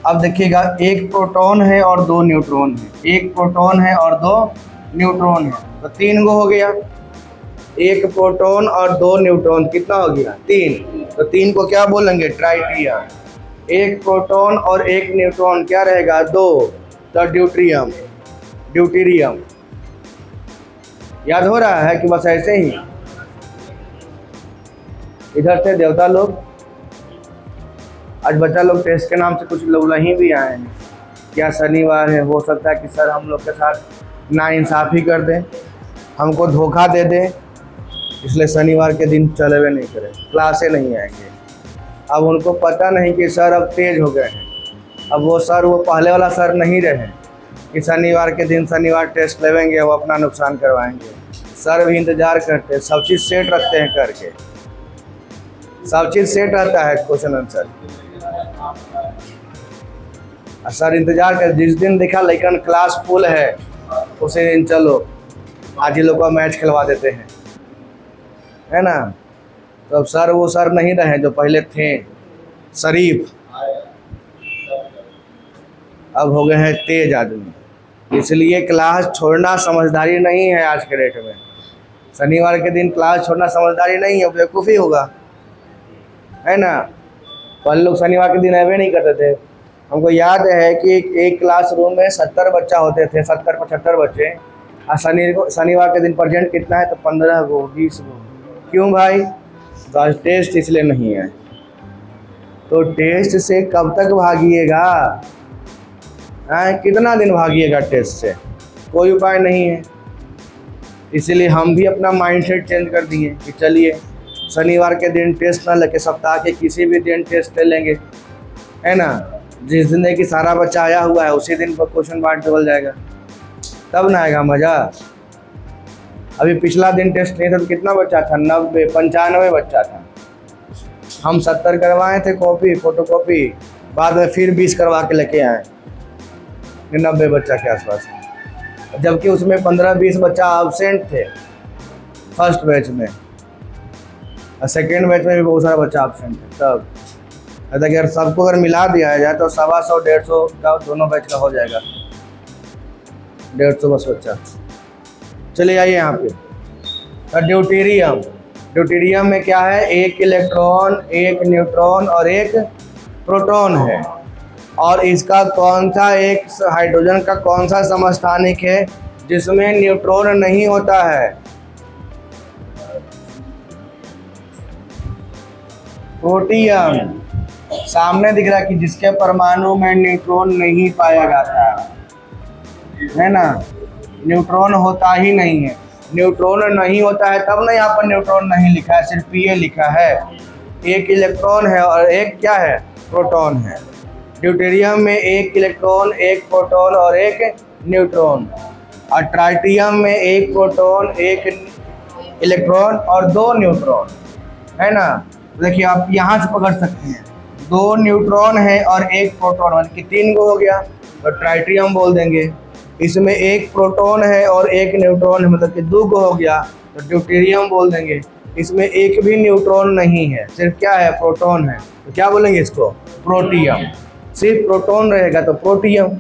अब देखिएगा, एक प्रोटॉन है और 2 न्यूट्रॉन है, एक प्रोटॉन है और 2 न्यूट्रॉन है, तो 3 गो हो गया। एक प्रोटॉन और 2 न्यूट्रॉन, कितना हो गया, 3। तो 3 को क्या बोलेंगे, ट्राइटियम। एक प्रोटॉन और एक न्यूट्रॉन क्या रहेगा, 2, तो ड्यूटेरियम। ड्यूटेरियम याद हो रहा है कि बस ऐसे ही। इधर से देवता लोग, आज बच्चा लोग टेस्ट के नाम से कुछ लोग नहीं भी आए हैं। क्या शनिवार है, हो सकता है कि सर हम लोग के साथ नाइंसाफ़ी कर दें, हमको धोखा दे दें, इसलिए शनिवार के दिन चले हुए नहीं करें, क्लासे नहीं आएंगे। अब उनको पता नहीं कि सर अब तेज हो गए हैं। अब वो सर, वो पहले वाला सर नहीं रहे कि शनिवार के दिन शनिवार टेस्ट लेवेंगे, वो अपना नुकसान करवाएंगे। सर भी इंतज़ार करते हैं, सब चीज़ सेट रखते हैं करके, सब चीज़ सेट रहता है, क्वेश्चन आंसर। सर इंतज़ार कर, जिस दिन देखा लेकिन क्लास फुल है, उसी दिन चलो आज ही लोग का मैच खिलवा देते हैं, है ना। तो अब सर वो सर नहीं रहे जो पहले थे शरीफ, अब हो गए हैं तेज आदमी। इसलिए क्लास छोड़ना समझदारी नहीं है आज के डेट में। शनिवार के दिन क्लास छोड़ना समझदारी नहीं है, बेवकूफ़ी होगा, है ना। पहले लोग शनिवार के दिन अवे नहीं करते थे। हमको याद है कि एक क्लासरूम में 70 बच्चा होते थे, 70-75 बच्चे। और शनिवार के दिन प्रेजेंट कितना है, तो 15 गो 20 गो। क्यों भाई, तो आज टेस्ट इसलिए नहीं है। तो टेस्ट से कब तक भागिएगा, कितना दिन भागिएगा टेस्ट से, कोई उपाय नहीं है। इसीलिए हम भी अपना माइंडसेट चेंज कर दिए कि चलिए शनिवार के दिन टेस्ट ना लेके सप्ताह के किसी भी दिन टेस्ट ले लेंगे, है ना। जिस दिन कि सारा बच्चा आया हुआ है उसी दिन पर क्वेश्चन पार्ट डबल जाएगा, तब ना आएगा मज़ा। अभी पिछला दिन टेस्ट नहीं था तो कितना बच्चा था, 95 बच्चा था। हम 70 करवाए थे कॉपी, फोटो कॉपी, बाद में फिर 20 करवा के लेके आए, 90 बच्चा के आसपास। जबकि उसमें 15-20 बच्चा एब्सेंट थे फर्स्ट बैच में, और सेकेंड बैच में भी बहुत सारा बच्चा एब्सेंट है। तब अगर सबको अगर मिला दिया जाए तो 125-150 का दोनों बैच का हो जाएगा, 150 बस बच्चा। चलिए आइए यहाँ पे ड्यूटेरियम। ड्यूटेरियम में क्या है, एक इलेक्ट्रॉन, एक न्यूट्रॉन और एक प्रोटॉन है। और इसका कौन सा, एक हाइड्रोजन का कौन सा समस्थानिक है जिसमें न्यूट्रॉन नहीं होता है, प्रोटियम। सामने दिख रहा है कि जिसके परमाणु में न्यूट्रॉन नहीं पाया जाता है ना, न्यूट्रॉन होता ही नहीं है। न्यूट्रॉन नहीं होता है तब ना यहाँ पर न्यूट्रॉन नहीं लिखा है, सिर्फ ये लिखा है, एक इलेक्ट्रॉन है और एक क्या है, प्रोटॉन है। ड्यूटेरियम में एक इलेक्ट्रॉन, एक प्रोटॉन और एक न्यूट्रॉन। और ट्राइटियम में एक प्रोटॉन, एक इलेक्ट्रॉन और 2 न्यूट्रॉन, है ना। देखिए आप यहाँ से पकड़ सकते हैं, 2 न्यूट्रॉन है और एक प्रोटॉन, यानी कि 3 गो हो गया, तो ट्राइटियम बोल देंगे। इसमें एक प्रोटॉन है और एक न्यूट्रॉन है, मतलब कि 2 गो हो गया, तो ड्यूटेरियम बोल देंगे। इसमें एक भी न्यूट्रॉन नहीं है, सिर्फ क्या है, प्रोटॉन है, तो क्या बोलेंगे इसको, प्रोटियम। सिर्फ प्रोटॉन रहेगा तो प्रोटियम,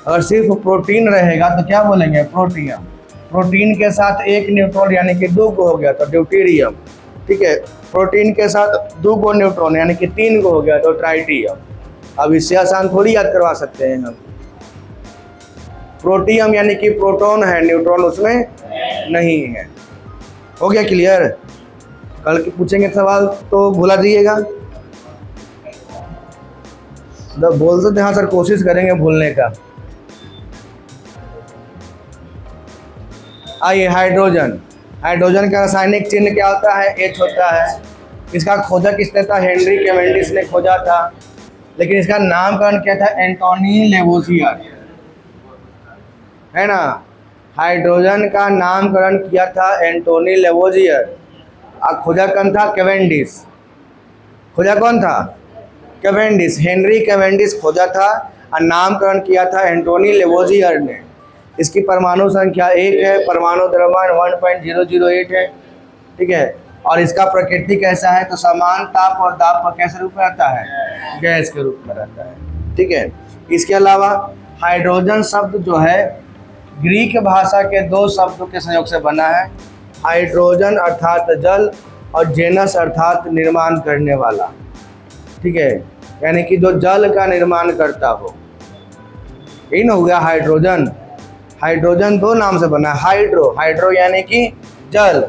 अगर सिर्फ प्रोटीन रहेगा तो क्या बोलेंगे, प्रोटियम। प्रोटीन के साथ एक न्यूट्रॉन यानी कि 2 गो हो गया तो ड्यूटेरियम, ठीक है। प्रोटीन के साथ 2 गो न्यूट्रॉन यानी कि 3 गो हो गया तो ट्राइटियम। अब इससे आसान थोड़ी याद करवा सकते हैं हम। प्रोटियम यानी कि प्रोटॉन है, न्यूट्रॉन उसमें नहीं है। हो गया क्लियर। कल के पूछेंगे सवाल तो भुला दीजिएगा, बोल सकते हाँ सर, कोशिश करेंगे भूलने का। आइए हाइड्रोजन, हाइड्रोजन का रासायनिक चिन्ह क्या होता है? H होता है। इसका खोजा किसने था? हेनरी कैवेंडिश ने खोजा था। लेकिन इसका नामकरण क्या था? एंटोनी लेवोजियर, है ना। हाइड्रोजन का नामकरण किया था एंटोनी लेवोजियर और खोजा कौन था? कैवेंडिश। खोजा कौन था? कैवेंडिश, हेनरी कैवेंडिश खोजा था और नामकरण किया था एंटोनी लेवोजियर ने। इसकी परमाणु संख्या 1 है, परमाणु द्रव्यमान 1.008 है, ठीक है। और इसका प्रकृति कैसा है? तो समान ताप और दाब का कैसे रूप में रहता है? गैस के रूप में रहता है, ठीक है। इसके अलावा हाइड्रोजन शब्द जो है ग्रीक भाषा के 2 शब्दों के संयोग से बना है। हाइड्रोजन अर्थात जल और जेनस अर्थात निर्माण करने वाला, ठीक है, यानी कि जो जल का निर्माण करता हो, यही ना हो गया हाइड्रोजन। हाइड्रोजन 2 नाम से बना है, हाइड्रो, हाइड्रो यानी कि जल,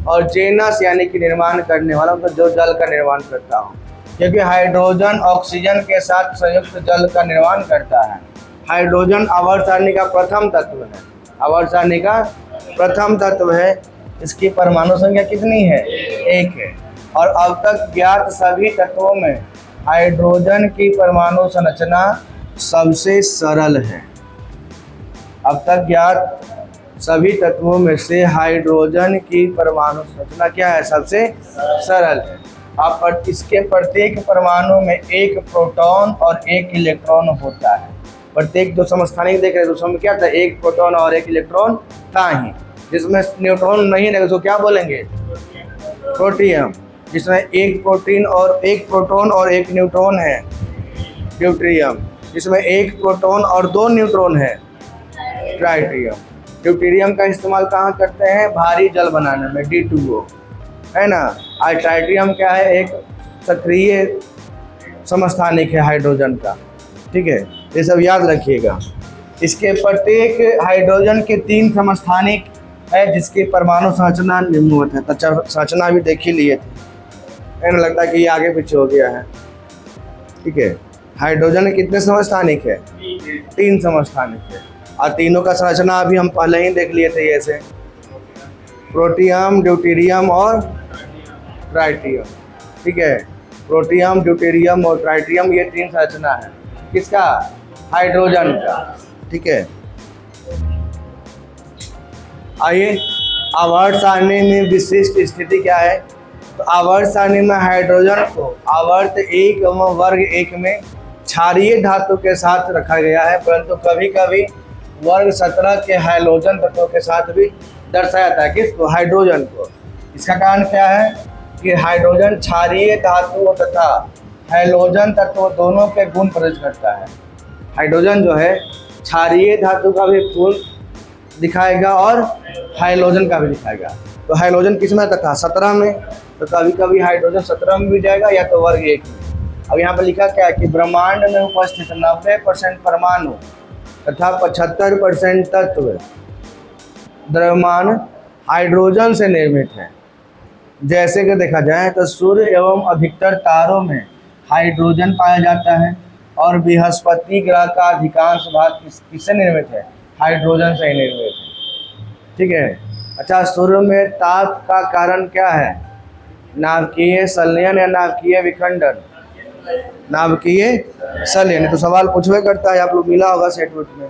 और जेनस यानी कि निर्माण करने वाला, मतलब जो जल का निर्माण करता हो, क्योंकि हाइड्रोजन ऑक्सीजन के साथ संयुक्त जल का निर्माण करता है। हाइड्रोजन आवर्त सारणी का प्रथम तत्व है, आवर्त सारणी का प्रथम तत्व है। इसकी परमाणु संख्या कितनी है? 1 है। और अब तक ज्ञात सभी तत्वों में हाइड्रोजन की परमाणु संरचना सबसे सरल है। अब तक ज्ञात सभी तत्वों में से हाइड्रोजन की परमाणु संरचना क्या है? सबसे सरल है। अब इसके प्रत्येक परमाणु में 1 प्रोटॉन और 1 इलेक्ट्रॉन होता है। प्रत्येक जो समस्थानिक देख रहे हैं उसमें क्या था? 1 प्रोटॉन और 1 इलेक्ट्रॉन था ही। जिसमें न्यूट्रॉन नहीं है उसको क्या बोलेंगे? प्रोटियम। जिसमें 1 प्रोटॉन और 1 न्यूट्रॉन है, ड्यूटेरियम। जिसमें 1 प्रोटॉन और 2 न्यूट्रॉन है, ट्राइटियम। ड्यूटेरियम का इस्तेमाल कहाँ करते हैं? भारी जल बनाने में, D2O, है ना। और ट्राइटियम क्या है? एक सक्रिय समस्थानिक है हाइड्रोजन का, ठीक है। ये सब याद रखिएगा। इसके प्रत्येक हाइड्रोजन के 3 समस्थानिक है जिसकी परमाणु संरचना निम्नवत है। तो संरचना भी देख ही लिए थे, ना लगता है कि ये आगे पीछे हो गया है, ठीक है। हाइड्रोजन के कितने समस्थानिक है? 3 समस्थानिक है। और तीनों का संरचना अभी हम पहले ही देख लिए थे, जैसे प्रोटियम, ड्यूटेरियम और ट्राइटियम, ठीक है। प्रोटियम, ड्यूटेरियम और ट्राइटियम, ये 3 संरचना है किसका? हाइड्रोजन का, ठीक है। आइए आवर्त सारणी में विशिष्ट स्थिति क्या है? तो आवर्त सारणी में हाइड्रोजन को आवर्त 1 एवं वर्ग 1 में क्षारीय धातु के साथ रखा गया है, परंतु कभी कभी वर्ग 17 के हाइड्रोजन तत्वों के साथ भी दर्शाया जाता है। किसको? हाइड्रोजन को। इसका कारण क्या है कि हाइड्रोजन क्षारीय धातु तथा हाइड्रोजन तत्व दोनों के गुण प्रदर्शित करता है। हाइड्रोजन जो है क्षारीय धातु का भी गुण दिखाएगा और हाइड्रोजन का भी दिखाएगा। तो हाइड्रोजन किस में तथा 17 में, तो कभी कभी हाइड्रोजन 17 में भी जाएगा या तो वर्ग 1 में। अब यहाँ पर लिखा क्या है कि ब्रह्मांड में उपस्थित 90% परमाणु तथा 75% तत्व द्रव्यमान हाइड्रोजन से निर्मित है। जैसे कि देखा जाए तो सूर्य एवं अधिकतर तारों में हाइड्रोजन पाया जाता है और बृहस्पति ग्रह का अधिकांश भाग किससे निर्मित है? हाइड्रोजन से ही निर्मित है, ठीक है। अच्छा, सूर्य में ताप का कारण क्या है? नाभिकीय संलयन या नाभिकीय विखंडन? नाभिकीय संलयन। तो सवाल पूछवे करता है, आप लोग मिला होगा सेटमेंट में।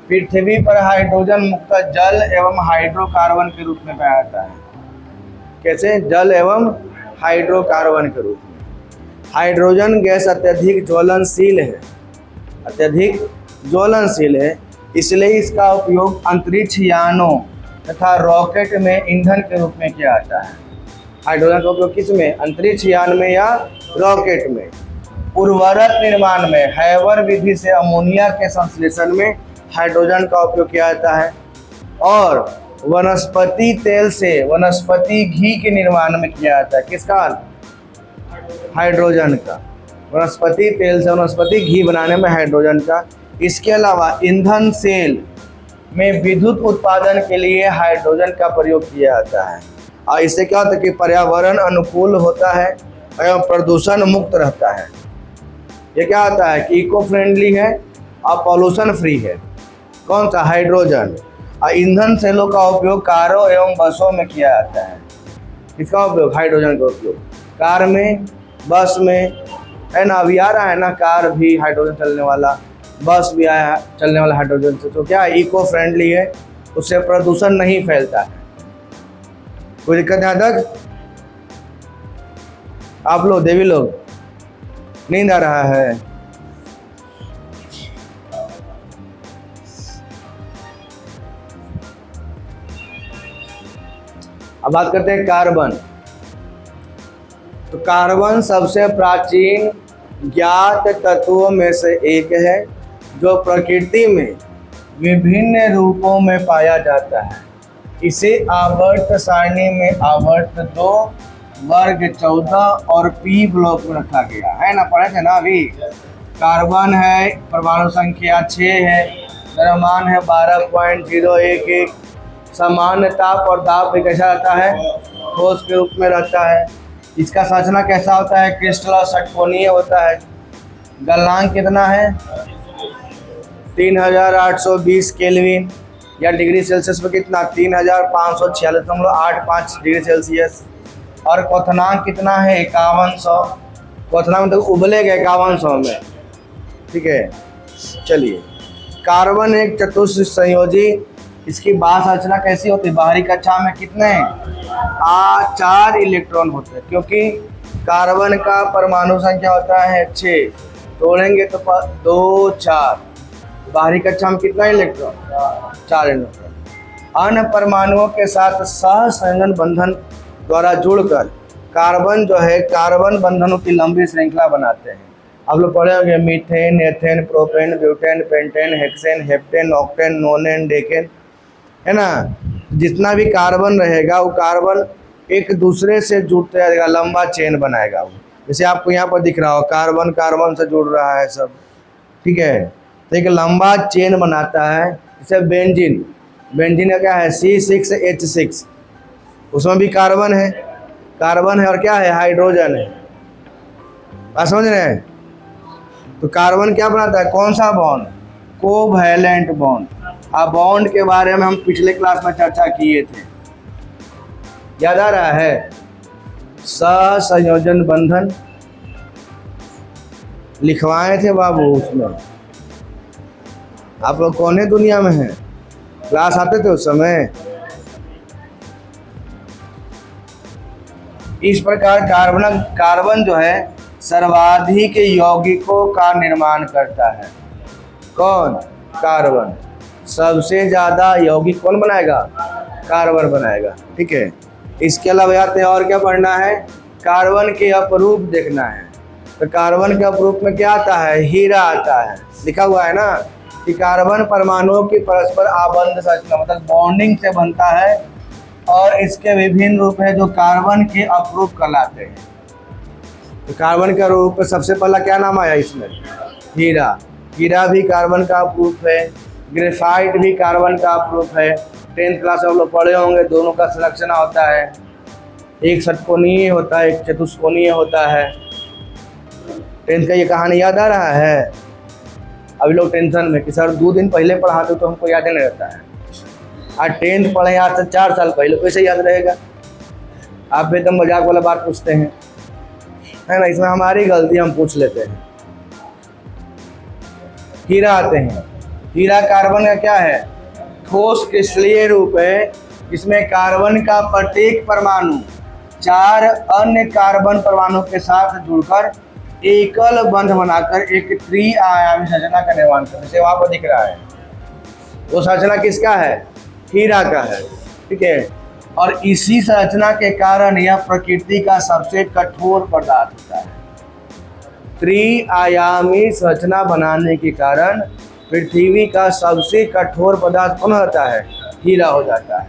पृथ्वी पर हाइड्रोजन मुख्यतः जल एवं हाइड्रोकार्बन के रूप में पाया जाता है। कैसे? जल एवं हाइड्रोकार्बन के रूप में। हाइड्रोजन गैस अत्यधिक ज्वलनशील है, अत्यधिक ज्वलनशील है, इसलिए इसका उपयोग अंतरिक्ष यानों तथा रॉकेट में ईंधन के रूप में किया जाता है। हाइड्रोजन का उपयोग किस में? अंतरिक्ष यान में या रॉकेट में। उर्वरक निर्माण में हैवर विधि से अमोनिया के संश्लेषण में हाइड्रोजन का उपयोग किया जाता है और वनस्पति तेल से वनस्पति घी के निर्माण में किया जाता है। किसका? हाइड्रोजन का। वनस्पति तेल से वनस्पति घी बनाने में हाइड्रोजन का। इसके अलावा ईंधन सेल में विद्युत उत्पादन के लिए हाइड्रोजन का प्रयोग किया जाता है और इससे क्या होता है कि पर्यावरण अनुकूल होता है एवं प्रदूषण मुक्त रहता है। ये क्या होता है कि इको फ्रेंडली है और पॉल्यूशन फ्री है। कौन सा? हाइड्रोजन। ईंधन सेलों का उपयोग कारों एवं बसों में किया जाता है। इसका उपयोग हाइड्रोजन का उपयोग कार में, बस में, है ना। अभी आ रहा है ना कार भी हाइड्रोजन चलने वाला, बस भी आया चलने वाला हाइड्रोजन से। तो क्या इको फ्रेंडली है, उससे प्रदूषण नहीं फैलता है। कोई दिक्कत यहाँ तक? आप लोग देवी लोग नींद आ रहा है? अब बात करते हैं कार्बन। तो कार्बन सबसे प्राचीन ज्ञात तत्वों में से एक है जो प्रकृति में विभिन्न रूपों में पाया जाता है। इसे आवर्त सारणी में आवर्त 2, वर्ग 14 और पी ब्लॉक में रखा गया है ना। पढ़े थे ना अभी। कार्बन है, परमाणु संख्या 6 है, द्रव्यमान है 12.011, सामान्य ताप और दाब भी कैसा रहता है? ठोस के रूप में रहता है। इसका संरचना कैसा होता है? क्रिस्टल और षटकोणीय होता है। गलनांक कितना है? 3820 केल्विन, या डिग्री सेल्सियस में कितना? 3546.85 डिग्री सेल्सियस। और क्वथनांक कितना है? 5100। क्वथनांक तो उबलेगा 5100 में, ठीक है। चलिए, कार्बन एक चतुष्क संयोजी। इसकी बाह्य संरचना कैसी होती है? बाहरी कक्षा में कितने 4 इलेक्ट्रॉन होते हैं, क्योंकि कार्बन का परमाणु संख्या होता है 6, तोड़ेंगे तो 2 4। बाहरी कक्षा में कितना इलेक्ट्रॉन? 4 इलेक्ट्रॉन। अन्य परमाणुओं के साथ सहसंयोजन बंधन द्वारा जुड़कर कार्बन जो है कार्बन बंधनों की लंबी श्रृंखला बनाते हैं। आप लोग पढ़े होंगे methane, ethane, propane, butane, pentane, hexane, heptane, octane, नोनेन, decane, है ना। जितना भी कार्बन रहेगा वो कार्बन एक दूसरे से जुड़ते रहेगा, लंबा चेन बनाएगा वो। जैसे आपको यहाँ पर दिख रहा हो कार्बन कार्बन से जुड़ रहा है सब, ठीक है। तो एक लंबा चेन बनाता है। जैसे बेंजीन, बेंजीन का क्या है? C6H6, उसमें भी कार्बन है, कार्बन है और क्या है? हाइड्रोजन है। बात समझ रहे हैं? तो कार्बन क्या बनाता है? कौन सा बॉन्ड? Covalent bond. अब बॉन्ड के बारे में हम पिछले क्लास में चर्चा किए थे, याद आ रहा है? सहसंयोजन बंधन लिखवाए थे बाबू उसमें। आप लोग कौन दुनिया में हैं? क्लास आते थे उस समय? इस प्रकार कार्बन जो है सर्वाधिक यौगिकों का निर्माण करता है। कौन? कार्बन। सबसे ज़्यादा यौगिक कौन बनाएगा? कार्बन बनाएगा, ठीक है। इसके अलावा आते हैं और क्या पढ़ना है? कार्बन के अपरूप देखना है। तो कार्बन के अपरूप में क्या आता है? हीरा आता है। लिखा हुआ है ना कि कार्बन परमाणुओं की परस्पर आबंध संरचना मतलब बॉन्डिंग से बनता है, और इसके विभिन्न रूप है जो कार्बन के अपरूप कहलाते हैं। तो कार्बन के रूप में सबसे पहला क्या नाम आया इसमें? हीरा। हीरा भी कार्बन का अपरूप है। ग्रेफाइट भी कार्बन का अपरूप है। 10th क्लास में आप लोग पढ़े होंगे, दोनों का संरचना होता है, एक षटकोणीय होता है, एक चतुष्कोणीय होता है। 10th का ये कहानी याद आ रहा है? अभी लोग टेंशन में कि सर 2 दिन पहले पढ़ाते तो हमको याद नहीं रहता है। आज 10th पढ़े आज से 4 साल पहले, कैसे याद रहेगा? आप भी एकदम मजाक वाला बात पूछते हैं, है ना। इसमें हमारी गलती, हम पूछ लेते हैं। हीरा आते हैं। हीरा कार्बन का क्या है? ठोस क्रिस्टलीय रूप है, जिसमें कार्बन का प्रत्येक परमाणु 4 अन्य कार्बन परमाणु के साथ जुड़कर एकल बंध बनाकर एक त्रि-आयामी संरचना का निर्माण करते हैं। जैसे वहाँ पर दिख रहा है, वो संरचना किसका है? हीरा का है, ठीक है। और इसी संरचना के कारण यह प्रकृति का सबसे कठोर पदार्थ होता है। त्रि-आयामी संरचना बनाने के कारण पृथ्वी का सबसे कठोर पदार्थ कौन होता है? हीरा हो जाता है।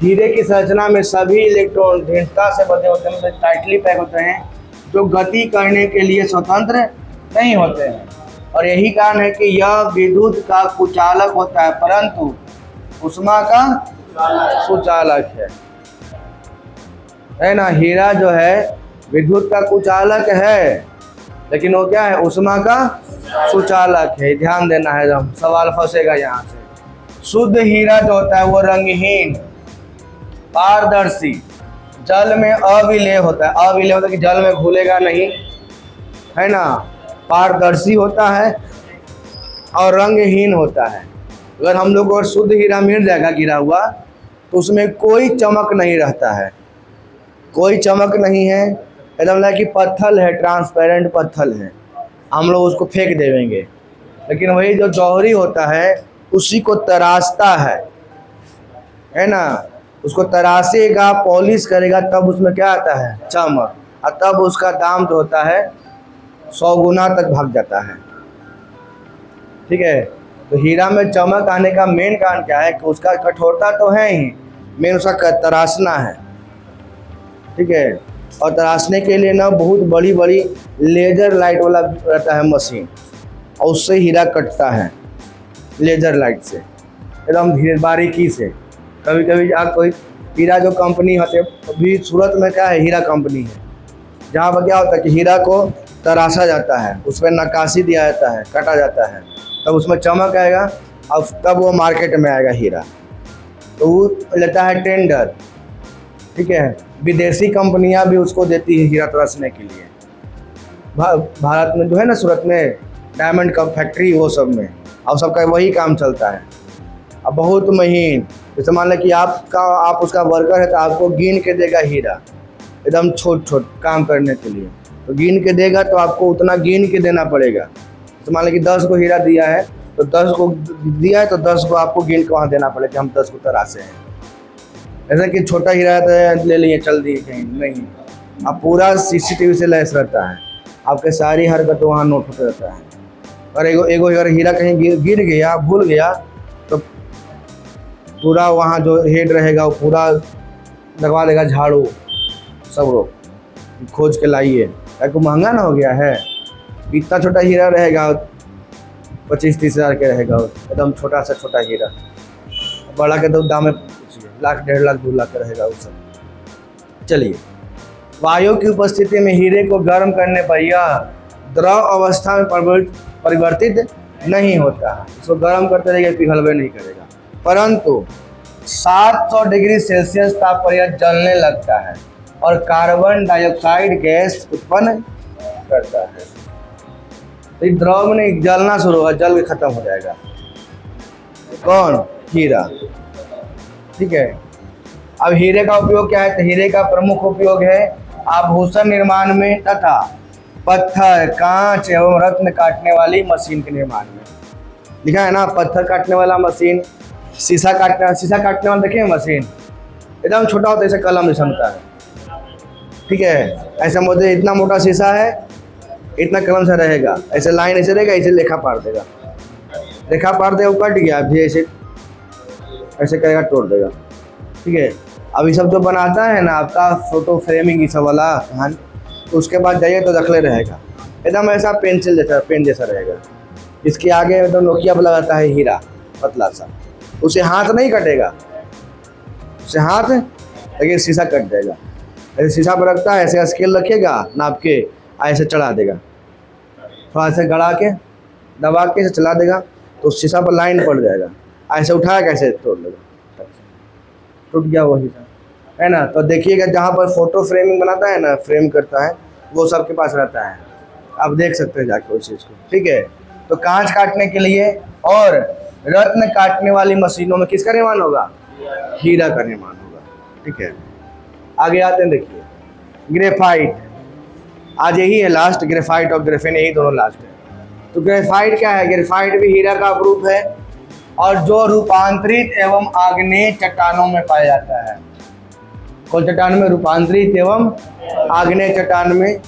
हीरे की संरचना में सभी इलेक्ट्रॉन दृढ़ता से बंधे होते हैं, मतलब टाइटली पैक होते हैं, जो गति करने के लिए स्वतंत्र नहीं होते हैं। और यही कारण है कि यह विद्युत का कुचालक होता है, परंतु उष्मा का सुचालक है ना। हीरा जो है विद्युत का कुचालक है, लेकिन वो क्या है? उष्मा का सुचालक है। ध्यान देना है, हम सवाल फंसेगा यहाँ से। शुद्ध हीरा जो होता है वो रंगहीन, पारदर्शी, जल में अविलेय होता है। अविलेय होता है कि जल में घुलेगा नहीं, है ना। पारदर्शी होता है और रंगहीन होता है। अगर हम लोग को शुद्ध हीरा मिल जाएगा गिरा हुआ तो उसमें कोई चमक नहीं रहता है, कोई चमक नहीं है, एकदम लगा कि पत्थर है, ट्रांसपेरेंट पत्थर है, हम लोग उसको फेंक देंगे। लेकिन वही जो जौहरी होता है उसी को तराशता है ना, उसको तराशेगा, पॉलिश करेगा, तब उसमें क्या आता है, चमक, और तब उसका दाम जो होता है 100 गुना तक भाग जाता है। ठीक है, तो हीरा में चमक आने का मेन कारण क्या है कि उसका कठोरता तो है ही, मेन उसका तराशना है। ठीक है, और तराशने के लिए ना बहुत बड़ी बड़ी लेजर लाइट वाला रहता है मशीन, और उससे हीरा कटता है लेजर लाइट से, एकदम धीरे बारीकी से। कभी कभी आप कोई हीरा जो कंपनी होते, अभी सूरत में क्या है, हीरा कंपनी है, जहाँ पर क्या होता है कि हीरा को तराशा जाता है, उस पर नक्काशी दिया जाता है, काटा जाता है, तब उसमें चमक आएगा और तब वो मार्केट में आएगा हीरा, तो वो लेता है टेंडर। ठीक है, विदेशी कंपनियां भी उसको देती है हीरा तराशने के लिए। भारत में जो है ना, सूरत में डायमंड का फैक्ट्री, वो सब में अब सबका वही काम चलता है। अब बहुत महीन, जैसे मान लें कि आप उसका वर्कर है तो आपको गिन के देगा हीरा, एकदम छोट छोट काम करने के लिए, तो गिन के देगा तो आपको उतना गिन के देना पड़ेगा। तो मान लें कि 10 को हीरा दिया है तो 10 को दिया है तो 10 को आपको गिन के वहाँ देना पड़ेगा, हम 10 को तराशे हैं। ऐसा कि छोटा हीरा तो ले लिए चल दिए कहीं, नहीं, अब पूरा CCTV से लैस रहता है, आपके सारी हरकत वहाँ नोट होता रहता है। और एगो अगर हीरा कहीं गिर गया, भूल गया, तो पूरा वहाँ जो हेड रहेगा वो पूरा लगवा देगा झाड़ू, सब लोग खोज के लाइए, ताकि महंगा ना हो गया है। इतना छोटा हीरा रहेगा 25-30 हज़ार के रहेगा, एकदम छोटा सा छोटा हीरा, बड़ा के तो दाम में लाख, 1.5 लाख, 2 लाख का रहेगा वो सब। चलिए, वायु की उपस्थिति में हीरे को गर्म करने पर यह द्रव अवस्था में परिवर्तित नहीं होता है। इसको गर्म करते रहेगा, पिघलवे नहीं करेगा, परंतु 700 डिग्री सेल्सियस ताप पर यह जलने लगता है और कार्बन डाइऑक्साइड गैस उत्पन्न करता है। तो द्रव में नहीं, जलना शुरू होगा, जल के खत्म हो जाएगा। कौन? हीरा। ठीक है, अब हीरे का उपयोग क्या है, तो हीरे का प्रमुख उपयोग है आभूषण निर्माण में तथा पत्थर, कांच एवं रत्न काटने वाली मशीन के निर्माण में। लिखा है ना, पत्थर काटने वाला मशीन, शीशा काटने वाला देखिए मशीन, एकदम छोटा होता है, ऐसे कलम जैसा होता है। ठीक है, ऐसा मुझे इतना मोटा शीशा है, इतना कलम से रहेगा, ऐसे लाइन ऐसे रहेगा, ऐसे लेखा पार देगा, रेखा पार देगा, वो कट गया, फिर ऐसे करेगा, तोड़ देगा। ठीक है, अब ये सब जो बनाता है ना आपका फोटो फ्रेमिंग ये सब वाला, हाँ, तो उसके बाद जाइए तो रखले रहेगा, एकदम ऐसा पेंसिल जैसा, पेन जैसा रहेगा। इसके आगे एकदम नोकिया पर लगाता है हीरा पतला सा, उसे हाथ नहीं कटेगा, उसे हाथ, लेकिन शीशा कट जाएगा। ऐसे शीशा पर रखता है, ऐसे स्केल रखेगा, नाप के ऐसे चढ़ा देगा, थोड़ा ऐसे गड़ा के दबा के ऐसे चला देगा, तो शीशा पर लाइन पड़ जाएगा, ऐसे उठाया कैसे तोड़ देगा, टूट गया वही है ना। तो देखिएगा जहाँ पर फोटो फ्रेमिंग बनाता है ना, फ्रेम करता है, वो सबके पास रहता है, आप देख सकते हैं जाके उस चीज़ को। ठीक है, तो कांच काटने के लिए और रत्न काटने वाली मशीनों में किसका निर्माण होगा? हीरा का निर्माण होगा। ठीक है, आगे आते हैं, देखिए ग्रेफाइट, आज यही है लास्ट, ग्रेफाइट और ग्रेफेन यही दोनों लास्ट है। तो ग्रेफाइट क्या है? ग्रेफाइट भी हीरा का अपरूप है और जो रूपांतरित एवं आग्नेय चट्टानों में पाया जाता है। कौन चट्टान में? रूपांतरित एवं आग्नेय चट्टान में।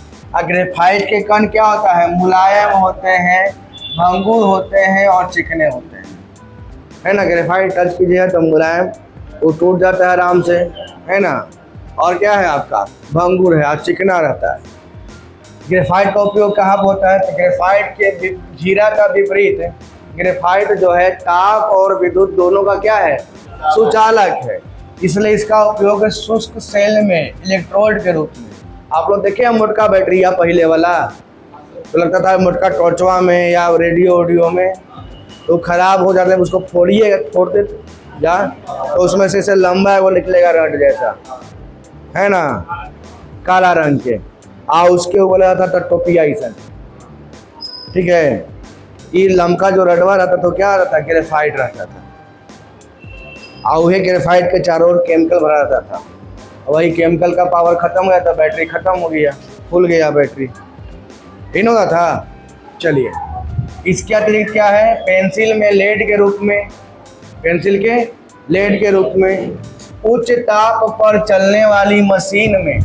ग्रेफाइट के कण क्या होता है? मुलायम होते हैं, भंगुर होते हैं और चिकने होते हैं, है ना। ग्रेफाइट टच कीजिए तो मुलायम, वो टूट जाता है आराम से, है ना। और क्या है आपका? भंगुर है और चिकना रहता है। ग्रेफाइट का उपयोग कहाँ पर होता है? तो ग्रेफाइट के हीरा का विपरीत, ग्रेफाइट जो है ताप और विद्युत दोनों का क्या है? सुचालक है, इसलिए इसका उपयोग शुष्क सेल में इलेक्ट्रोड के रूप में। आप लोग देखे मोटका बैटरी या पहले वाला, तो लगता था मोटका टॉर्चवा में या रेडियो ऑडियो में, तो खराब हो जाता है, उसको फोड़ते जा तो उसमें से लंबा है वो निकलेगा रड जैसा, है ना, काला रंग के। उसके ऊपर रहता था टोपिया ईसन, ठीक है। ये लमका जो रडवा रहता तो क्या रहता, ग्रेफाइट रहता था। वही ग्रेफाइट के चारों ओर केमिकल भरा रहता था। वही केमिकल का पावर खत्म हो गया था, बैटरी खत्म हो गया, फूल गया बैटरी, इन होता था। चलिए, इसके अतिरिक्त क्या है, पेंसिल में लेड के रूप में, पेंसिल के लेड के रूप में, उच्च ताप पर चलने वाली मशीन में,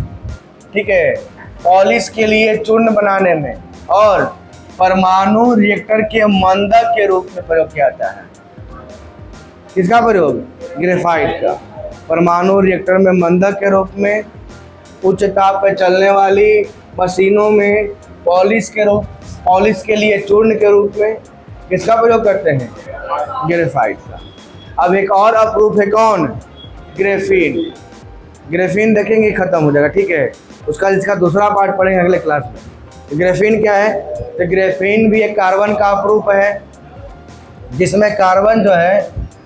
ठीक है, पॉलिश के लिए चूर्ण बनाने में, और परमाणु रिएक्टर के मंदक के रूप में प्रयोग किया जाता है। किसका प्रयोग, ग्रेफाइट का। परमाणु रिएक्टर में मंदक के रूप में, उच्च ताप पर चलने वाली मशीनों में पॉलिश के लिए चूर्ण के रूप में किसका प्रयोग करते हैं, ग्रेफाइट का। अब एक और अप्रूव है, कौन, ग्रेफीन। ग्रेफीन देखेंगे खत्म हो जाएगा, ठीक है, उसका इसका दूसरा पार्ट पढ़ेंगे अगले क्लास में। तो ग्रेफीन क्या है, तो ग्रेफीन भी एक कार्बन का अप्रूव है, जिसमें कार्बन जो है,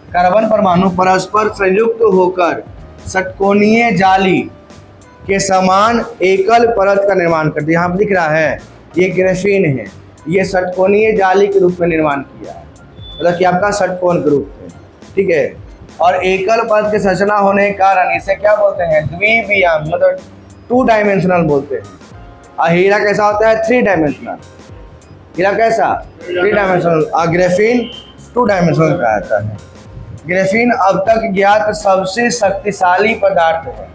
कार्बन परमाणु परस्पर संयुक्त होकर षटकोणीय जाली के समान एकल परत का निर्माण करते हैं। यहाँ पर दिख रहा है, ये ग्रेफीन है, ये षटकोणीय जाली के रूप में निर्माण किया है, मतलब कि आपका षटकोण के रूप में, ठीक है। और एकल परत के संरचना होने के कारण इसे क्या बोलते हैं, द्विवियाम, मतलब 2 डायमेंशनल बोलते हैं। और हीरा कैसा होता है, 3 डायमेंशनल। हीरा कैसा, 3 डायमेंशनल, और ग्रेफीन 2 डायमेंशनल कहा जाता है। ग्रेफीन अब तक ज्ञात सबसे शक्तिशाली पदार्थ है।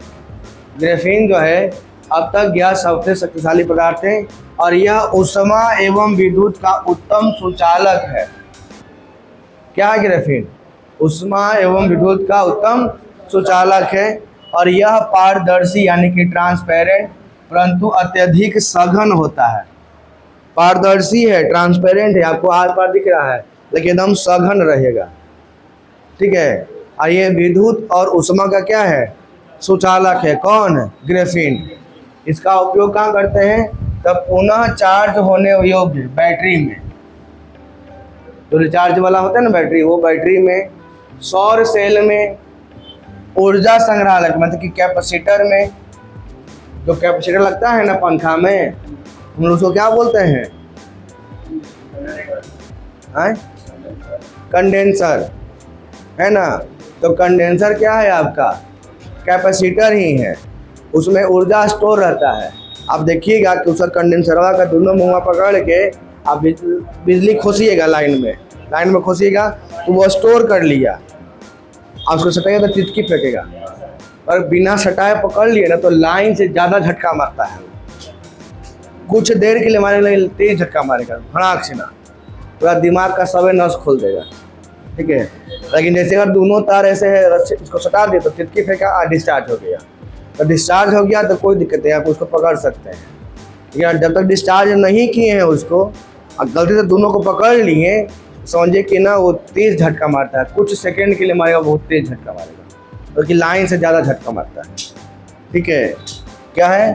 ग्रेफीन जो है अब तक ज्ञात सबसे शक्तिशाली पदार्थ है, और यह ऊष्मा एवं विद्युत का उत्तम सुचालक है। क्या है ग्रेफीन, ऊष्मा एवं विद्युत का उत्तम सुचालक है, और यह पारदर्शी यानी कि ट्रांसपेरेंट परंतु अत्यधिक सघन होता है। पारदर्शी है, ट्रांसपेरेंट है, आपको आर पार दिख रहा है, लेकिन एकदम सघन रहेगा, ठीक है। और ये विद्युत और ऊष्मा का क्या है, सुचालक है, कौन, ग्रेफीन। इसका उपयोग कहाँ करते हैं, तब पुनः चार्ज होने योग्य बैटरी में, जो रिचार्ज वाला होता है ना बैटरी, वो बैटरी में, सौर सेल में, ऊर्जा संग्रहालय मतलब कि कैपेसिटर में, जो कैपेसिटर लगता है ना पंखा में, हम लोग उसको क्या बोलते हैं, कंडेंसर, है ना। तो कंडेंसर क्या है आपका, कैपेसिटर ही है, उसमें ऊर्जा स्टोर रहता है। आप देखिएगा कि उसका कंडेंसरवा का दोनों मुँह पकड़ के आप बिजली खोसिएगा, लाइन में खोसिएगा तो वो स्टोर कर लिया, आप उसको सटाइएगा तो तितकी फेंकेगा, और बिना सटाए पकड़ लिए ना तो लाइन से ज़्यादा झटका मारता है, कुछ देर के लिए मारने लगे तेज झटका मारेगा, भड़ाक से ना, पूरा दिमाग का सभी नस खोल देगा, ठीक है। लेकिन जैसे अगर दोनों तार ऐसे है, इसको सटा दिए तो तितकी फेंका, डिस्चार्ज हो गया। तो डिस्चार्ज हो गया तो कोई दिक्कत नहीं, आप उसको पकड़ सकते हैं। लेकिन जब तक डिस्चार्ज नहीं किए हैं उसको, और गलती से दोनों को पकड़ लिए, समझिए कि ना वो तेज़ झटका मारता है, कुछ सेकंड के लिए मारेगा, बहुत तेज़ झटका मारेगा, क्योंकि लाइन से ज़्यादा झटका मारता है, ठीक है। क्या है,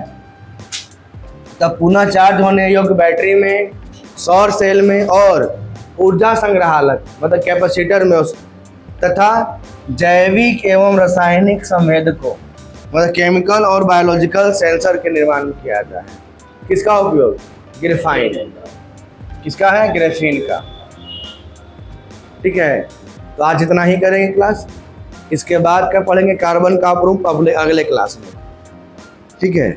तब पुनः चार्ज होने योग्य बैटरी में, सौर सेल में, और ऊर्जा संग्रहालक मतलब कैपेसिटर में, तथा जैविक एवं रासायनिक संवेदकों मतलब केमिकल और बायोलॉजिकल सेंसर के निर्माण में किया जाता है। किसका उपयोग, ग्रेफाइन, किसका है, ग्रेफीन का, ठीक है। तो आज इतना ही करेंगे क्लास, इसके बाद क्या पढ़ेंगे, कार्बन का प्रूफ अगले क्लास में, ठीक है।